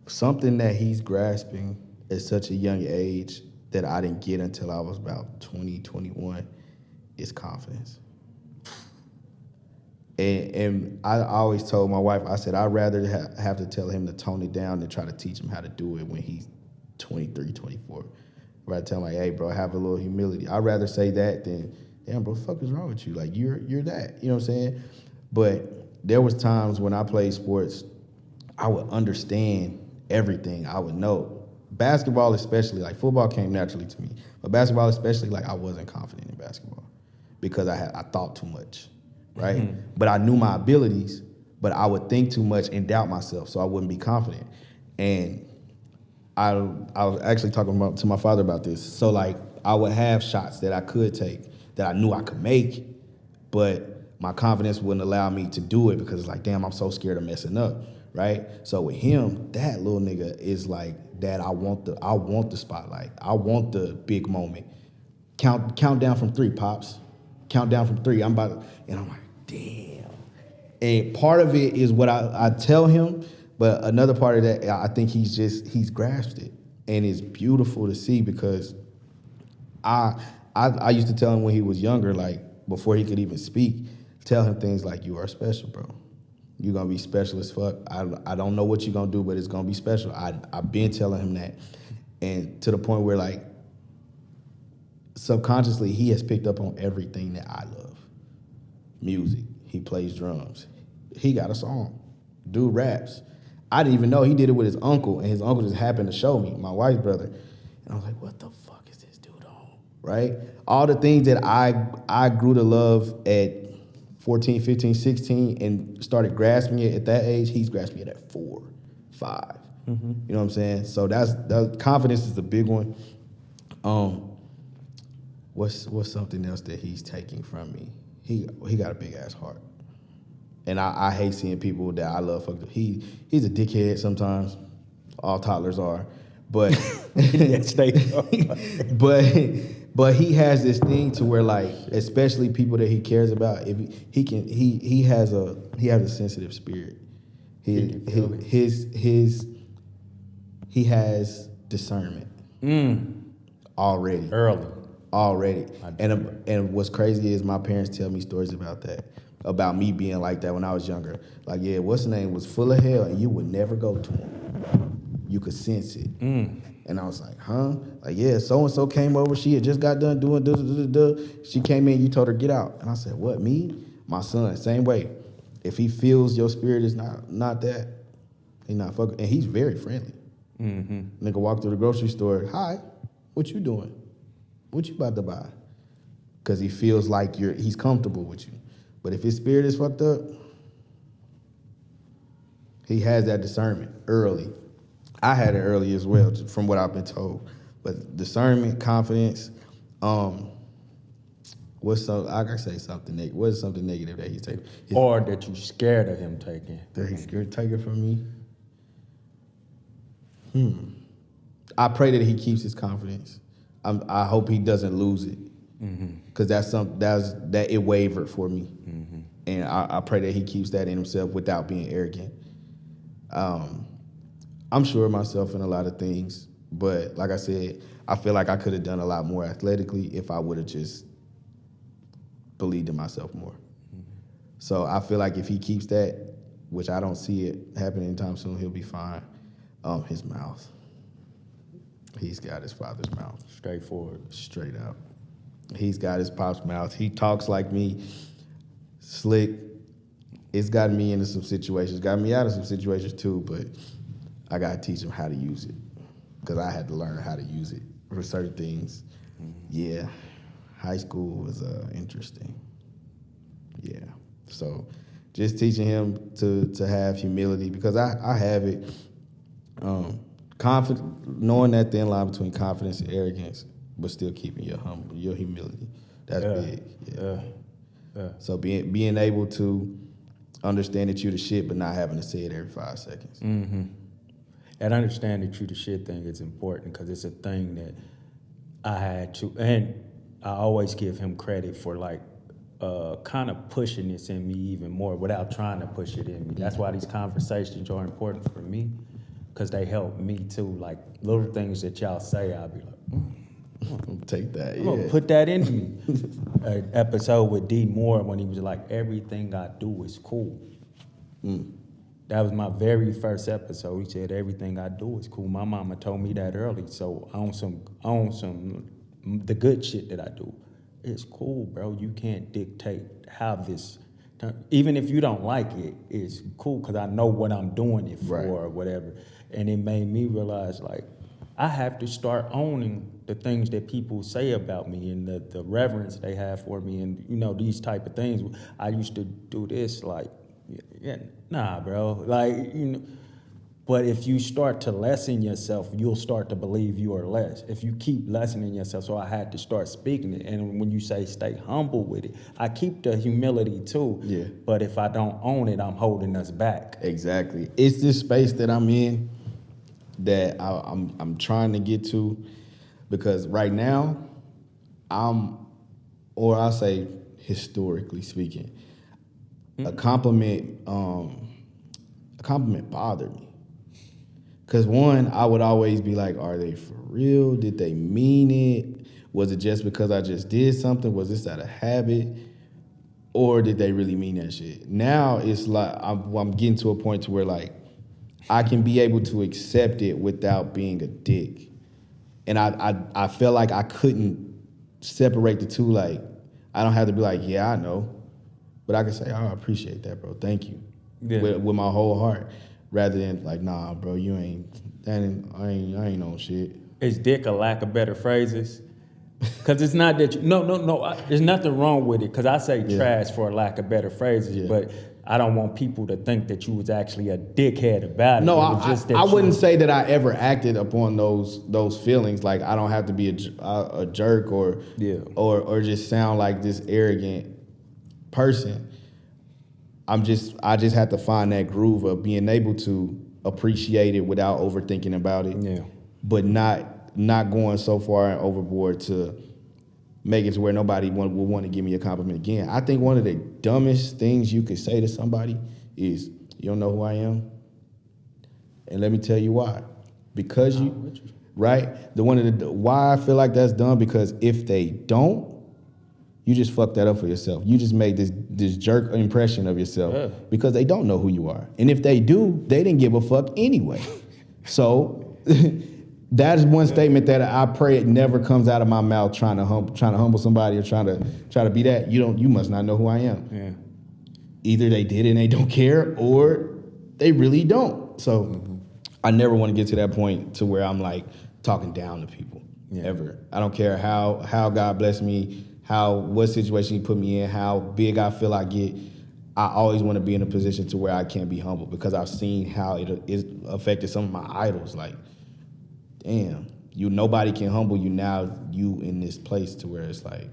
Something that he's grasping at such a young age that I didn't get until I was about 20, 21 is confidence. And I always told my wife, I said, I'd rather have to tell him to tone it down than try to teach him how to do it when he's 23, 24. I'd rather tell him, like, hey, bro, have a little humility. I'd rather say that than, damn, bro, what the fuck is wrong with you? Like, you're that. You know what I'm saying? But there was times when I played sports, I would understand everything. I would know. Basketball especially, like football came naturally to me. But basketball especially, like I wasn't confident in basketball because I thought too much. Right? Mm-hmm. But I knew my abilities, but I would think too much and doubt myself, so I wouldn't be confident. And I was actually talking to my father about this. So like I would have shots that I could take that I knew I could make, but my confidence wouldn't allow me to do it because it's like, damn, I'm so scared of messing up, right? So with him, that little nigga is like, Dad, I want the spotlight. I want the big moment. Count down from 3, Pops. Count down from 3. And I'm like, damn. And part of it is what I tell him, but another part of that, I think he's grasped it. And it's beautiful to see because I used to tell him when he was younger, like before he could even speak, tell him things like, you are special, bro. You're going to be special as fuck. I don't know what you're going to do, but it's going to be special. I've been telling him that. And to the point where like subconsciously he has picked up on everything that I love. Music. He plays drums. He got a song. Dude raps. I didn't even know he did it with his uncle, and his uncle just happened to show me, my wife's brother. And I was like, what the fuck is this dude on? right? All the things that I grew to love at 14, 15, 16 and started grasping it at that age, he's grasping it at 4, 5. You know what I'm saying? So that confidence is a big one. What's something else that he's taking from me? He got a big ass heart. And I hate seeing people that I love fucked up. He's a dickhead sometimes. All toddlers are. But Yes, they are. but he has this thing to where, like, especially people that he cares about, if he has a sensitive spirit. He has discernment already. Already. And what's crazy is my parents tell me stories about that. About me being like that when I was younger. Like, yeah, what's the name was full of hell and you would never go to him. You could sense it. And I was like, huh? Like, yeah, so-and-so came over. She had just got done doing da-da-da-da-da. She came in, you told her, get out. And I said, what, me? My son, same way. If he feels your spirit is not that, he not fucking. And he's very friendly. Nigga walk through the grocery store, hi, what you doing? What you about to buy? Because he feels like he's comfortable with you. But if his spirit is fucked up, he has that discernment early. I had it early as well, from what I've been told. But discernment, confidence, what is something negative that he's taking? Or that you scared of him taking. That he's scared to take it from me? I pray that he keeps his confidence. I hope he doesn't lose it. Because that it wavered for me. And I pray that he keeps that in himself without being arrogant. I'm sure of myself in a lot of things, but like I said, I feel like I could have done a lot more athletically if I would have just believed in myself more. So I feel like if he keeps that, which I don't see it happening anytime soon, he'll be fine. His mouth. He's got his father's mouth. Straightforward. Straight out. He's got his pop's mouth. He talks like me, slick. It's gotten me into some situations, got me out of some situations too, but I gotta teach him how to use it because I had to learn how to use it for certain things. Yeah, high school was interesting. Yeah, so just teaching him to have humility because I have it. Knowing that thin line between confidence and arrogance, but still keeping your humility. That's big. Yeah. So being able to understand that you the shit, but not having to say it every 5 seconds. And understand that you the shit thing is important because it's a thing that I had to, and I always give him credit for like kind of pushing this in me even more without trying to push it in me. That's why these conversations are important for me because they help me too. Like little things that y'all say, I'll be like, take that. I'm gonna put that into me. An episode with D Moore when he was like, everything I do is cool. That was my very first episode. He said, everything I do is cool. My mama told me that early. So on some the good shit that I do, it's cool, bro. You can't dictate how this, even if you don't like it, it's cool because I know what I'm doing it for or whatever. And it made me realize, like, I have to start owning the things that people say about me and the reverence they have for me and, you know, these type of things. I used to do this, like, yeah, nah, bro. Like, you know, but if you start to lessen yourself, you'll start to believe you are less. If you keep lessening yourself, so I had to start speaking it. And when you say stay humble with it, I keep the humility too. Yeah. But if I don't own it, I'm holding us back. Exactly. It's this space that I'm in that I'm trying to get to because right now I'll say historically speaking, a compliment bothered me. Cause one, I would always be like, are they for real? Did they mean it? Was it just because I just did something? Was this out of habit? Or did they really mean that shit? Now it's like I'm getting to a point to where like I can be able to accept it without being a dick. And I felt like I couldn't separate the two. Like I don't have to be like, yeah, I know. But I can say, oh, I appreciate that, bro. Thank you. Yeah. With my whole heart. Rather than like, nah, bro, I ain't on shit. Is dick a lack of better phrases? Because it's not that you, no. There's nothing wrong with it. Because I say trash for lack of better phrases, but I don't want people to think that you was actually a dickhead about it. No, It was just that I you- wouldn't say that I ever acted upon those feelings. Like I don't have to be a jerk or just sound like this arrogant person. I just have to find that groove of being able to appreciate it without overthinking about it. Yeah. But not going so far and overboard to make it to where nobody will want to give me a compliment again. I think one of the dumbest things you could say to somebody is, "You don't know who I am?" And let me tell you why. Because right? Why I feel like that's dumb, because if they don't, you just fucked that up for yourself. You just made this jerk impression of yourself because they don't know who you are. And if they do, they didn't give a fuck anyway. So that is one statement that I pray it never comes out of my mouth, trying to humble somebody or trying to be that. You must not know who I am. Yeah. Either they did and they don't care, or they really don't. So I never want to get to that point to where I'm like talking down to people ever. I don't care how God bless me, what situation He put me in, how big I feel I get. I always want to be in a position to where I can be humble, because I've seen how it affected some of my idols. Like, damn, nobody can humble you. Now you in this place to where it's like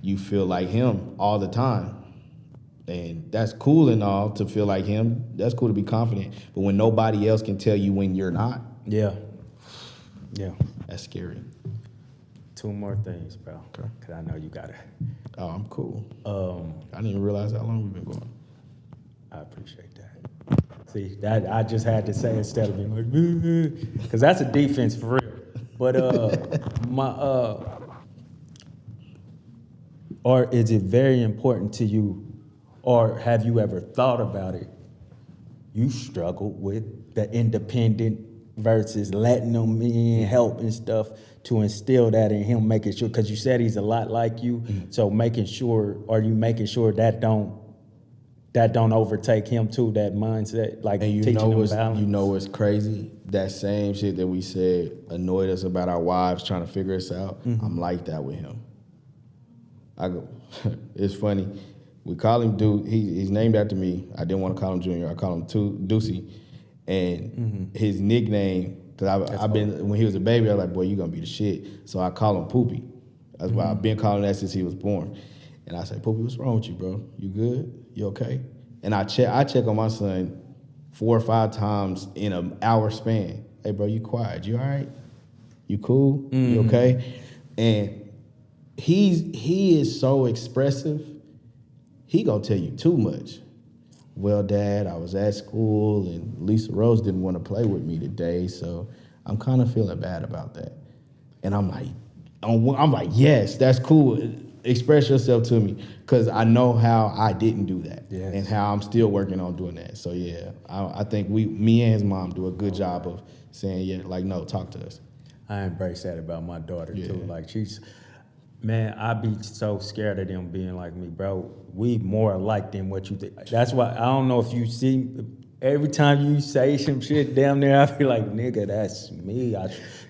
you feel like him all the time. And that's cool and all to feel like him. That's cool to be confident. But when nobody else can tell you when you're not, Yeah. that's scary. 2 more things, bro. Okay. Because I know you got to. Oh, I'm cool. I didn't even realize how long we've been going. I appreciate that. See, that I just had to say instead of being like, because that's a defense for real. But or is it very important to you, or have you ever thought about it? You struggled with the independent versus letting them in, help and stuff, to instill that in him, making sure, because you said he's a lot like you, so making sure that don't overtake him too, that mindset, like And teaching him balance. you know what's crazy? That same shit that we said annoyed us about our wives trying to figure us out, I'm like that with him. It's funny. We call him Dude. He's named after me. I didn't want to call him Junior. I call him Deucey. And his nickname, because I've been, when he was a baby, I was like, boy, you gonna be the shit. So I call him Poopy. That's why I've been calling that since he was born. And I say, Poopy, what's wrong with you, bro? You good? You okay? And I check on my son 4 or 5 times in an hour span. Hey, bro, you quiet? You all right? You cool? You okay? And he is so expressive. He gonna tell you too much. Well, Dad, I was at school and Lisa Rose didn't want to play with me today, so I'm kind of feeling bad about that. And I'm like, yes, that's cool. Express yourself to me, because I know how I didn't do that, and how I'm still working on doing that. So yeah, I think me and his mom do a good job of saying, no, talk to us. I embrace that about my daughter too. Like man, I be so scared of them being like me, bro. We more alike than what you think. That's why I don't know if you see, every time you say some shit down there, I be like, nigga, that's me.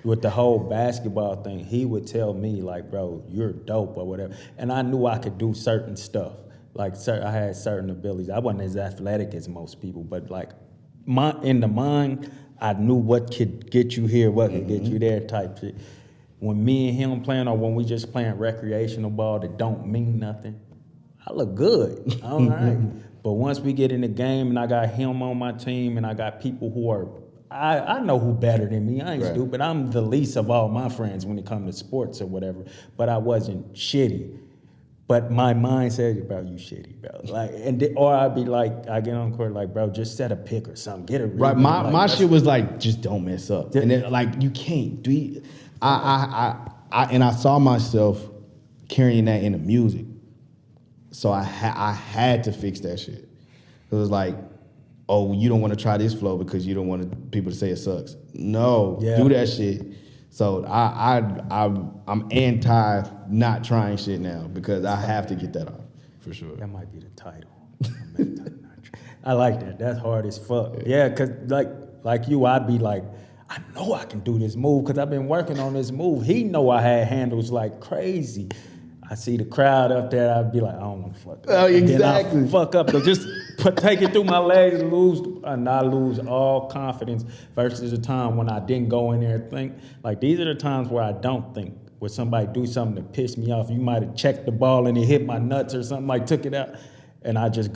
With the whole basketball thing, he would tell me like, bro, you're dope or whatever. And I knew I could do certain stuff. Like I had certain abilities. I wasn't as athletic as most people, but like in the mind, I knew what could get you here, what could get you there type shit. When me and him playing, or when we just playing recreational ball that don't mean nothing, I look good. All right. But once we get in the game and I got him on my team and I got people who are, I know who better than me. I ain't stupid. I'm the least of all my friends when it comes to sports or whatever. But I wasn't shitty. But my mind said, bro, you shitty, bro. Like, or I'd be like, I get on court like, bro, just set a pick or something. Get a rebound. Right. My shit was like, just don't mess up. And then, like, you can't do it. And I saw myself carrying that into music. So I had to fix that shit. It was like, oh, you don't want to try this flow because you don't want people to say it sucks. No, do that shit. So I'm anti not trying shit now, because I have to get that off, for sure. That might be the title. I like that. That's hard as fuck. Yeah, because like you, I'd be like, I know I can do this move because I've been working on this move. He know I had handles like crazy. I see the crowd up there, I'd be like, I don't want to fuck up. Oh, exactly. And then I fuck up, but just take it through my legs and I lose all confidence versus a time when I didn't go in there and think. Like, these are the times where I don't think. Where somebody do something to piss me off. You might have checked the ball and it hit my nuts or something, like took it out. And I just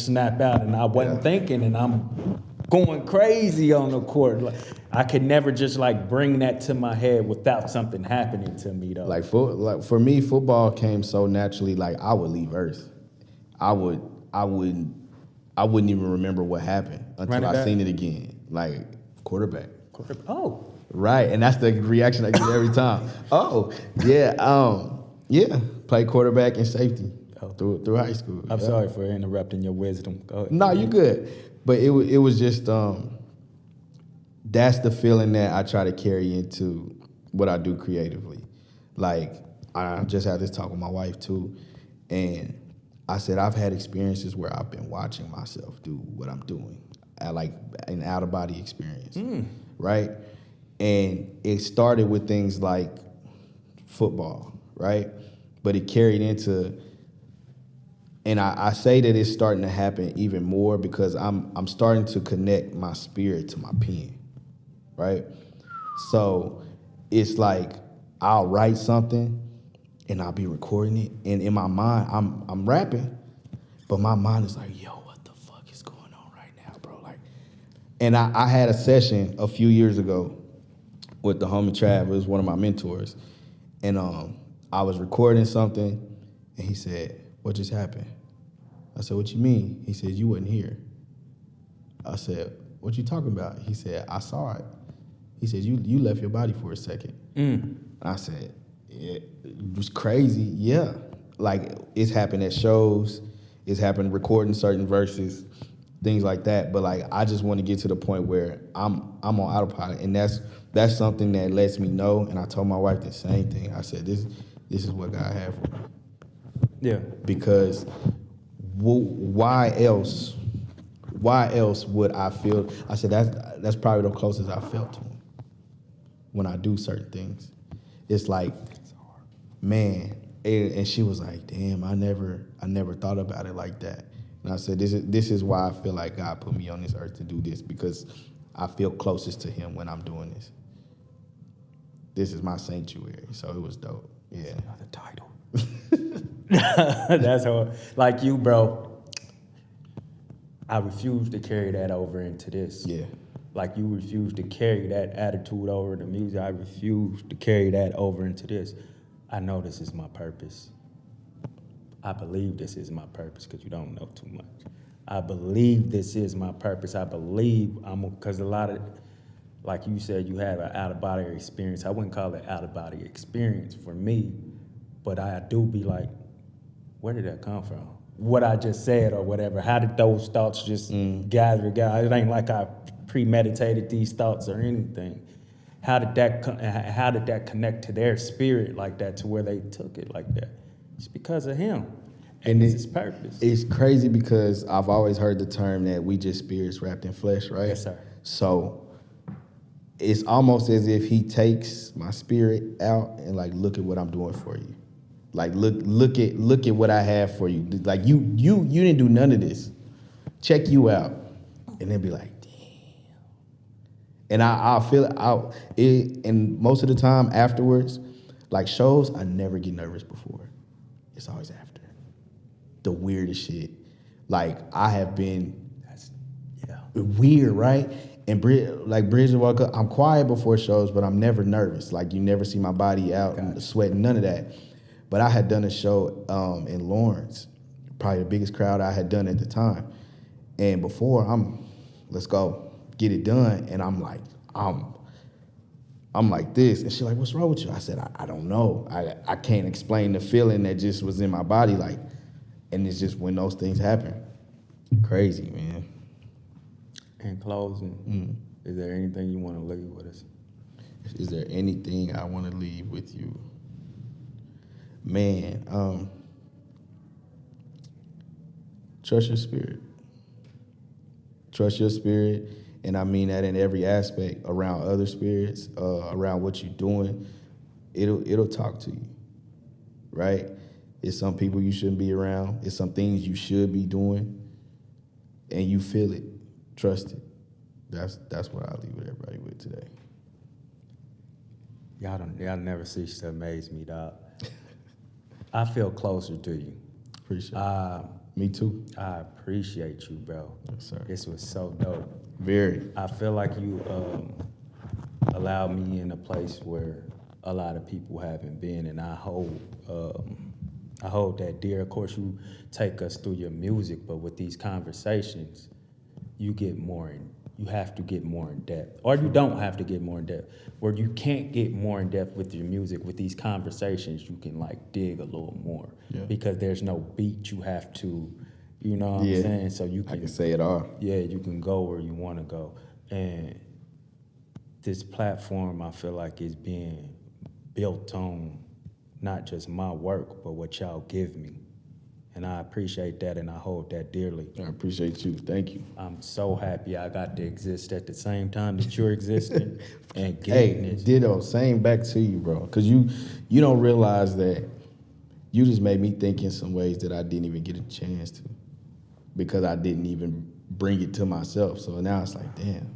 snap out and I wasn't thinking and I'm going crazy on the court. Like, I could never just like bring that to my head without something happening to me though. Like for me, football came so naturally. Like I would leave Earth. I wouldn't even remember what happened until I seen it again. Like quarterback. Oh. Right, and that's the reaction I get every time. Oh, yeah, yeah. Play quarterback and safety through high school. I'm sorry for interrupting your wisdom. Go ahead. No, you good. But it was just that's the feeling that I try to carry into what I do creatively. Like I just had this talk with my wife too, and I said I've had experiences where I've been watching myself do what I'm doing, like an out of body experience, right? And it started with things like football, right? But it carried into, and I say that it's starting to happen even more because I'm starting to connect my spirit to my pen, right? So it's like I'll write something and I'll be recording it, and in my mind I'm rapping, but my mind is like, yo, what the fuck is going on right now, bro? Like, and I had a session a few years ago with the homie Trav. It was one of my mentors, and I was recording something, and he said, "What just happened?" I said, "What you mean?" He said, "You wasn't here." I said, "What you talking about?" He said, "I saw it." He said, "You left your body for a second." I said, "Yeah, it was crazy." Yeah, like it's happened at shows, it's happened recording certain verses, things like that. But like I just want to get to the point where I'm on autopilot, and that's something that lets me know. And I told my wife the same thing. I said, "This is what God had for me." Yeah. Because why else would I feel? I said that's probably the closest I felt to him when I do certain things. It's like, man, and she was like, "Damn, I never thought about it like that." And I said, this is why I feel like God put me on this earth to do this, because I feel closest to him when I'm doing this. This is my sanctuary, so it was dope. Yeah. Another title. That's hard. Like you, bro, I refuse to carry that over into this. Yeah. Like you refuse to carry that attitude over to music. I refuse to carry that over into this. I know this is my purpose. I believe this is my purpose because you don't know too much. I believe this is my purpose. I believe because a lot of, like you said, you had an out-of-body experience. I wouldn't call it out-of-body experience for me, but I do be like, where did that come from? What I just said or whatever. How did those thoughts just gather together? It ain't like I premeditated these thoughts or anything. How did that connect to their spirit like that, to where they took it like that? It's because of him. And it's his purpose. It's crazy because I've always heard the term that we just spirits wrapped in flesh, right? Yes, sir. So it's almost as if he takes my spirit out and like, look at what I'm doing for you. Like look at what I have for you. Like you didn't do none of this. Check you out. And then be like, damn. And I feel it, and most of the time afterwards, like shows, I never get nervous before. It's always after. The weirdest shit. Like I have been weird, right? And Bridge of Walker, I'm quiet before shows, but I'm never nervous. Like you never see my body out and sweating, none of that. But I had done a show in Lawrence, probably the biggest crowd I had done at the time. And before, let's go, get it done. And I'm like, I'm like this. And she's like, what's wrong with you? I said, I don't know. I can't explain the feeling that just was in my body. Like, and it's just when those things happen. Crazy, man. In closing, is there anything you want to leave with us? Is there anything I want to leave with you? Man, trust your spirit. Trust your spirit and I mean that in every aspect, around other spirits, around what you're doing, it'll talk to you, right? It's some people you shouldn't be around. It's some things you should be doing, and you feel it. Trust it. That's what I'll leave with everybody with today. Y'all never cease to amaze me, dog. I feel closer to you. Appreciate it. Me too. I appreciate you, bro. Yes, sir. This was so dope. Very. I feel like you allowed me in a place where a lot of people haven't been, and I hold that dear. Of course, you take us through your music, but with these conversations, you have to get more in depth, or you don't have to get more in depth. Where you can't get more in depth with your music, with these conversations, you can like dig a little more, because there's no beat. You have to, you know what I'm saying? So you can, I can say it all. Yeah, you can go where you want to go. And this platform, I feel like, is being built on not just my work, but what y'all give me. And I appreciate that, and I hold that dearly. I appreciate you. Thank you. I'm so happy I got to exist at the same time that you're existing and getting this. Ditto. Same back to you, bro. Because you don't realize that you just made me think in some ways that I didn't even get a chance to, because I didn't even bring it to myself. So now it's like, damn,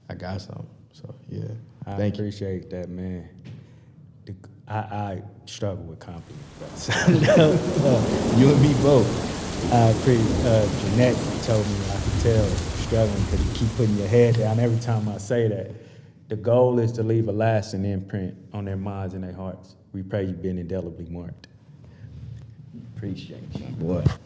I got something. So, yeah. I appreciate that, man. I struggle with compliments. You and me both. I appreciate, Jeanette told me I could tell you're struggling because you keep putting your head down every time I say that. The goal is to leave a lasting imprint on their minds and their hearts. We pray you've been indelibly marked. Appreciate you. What?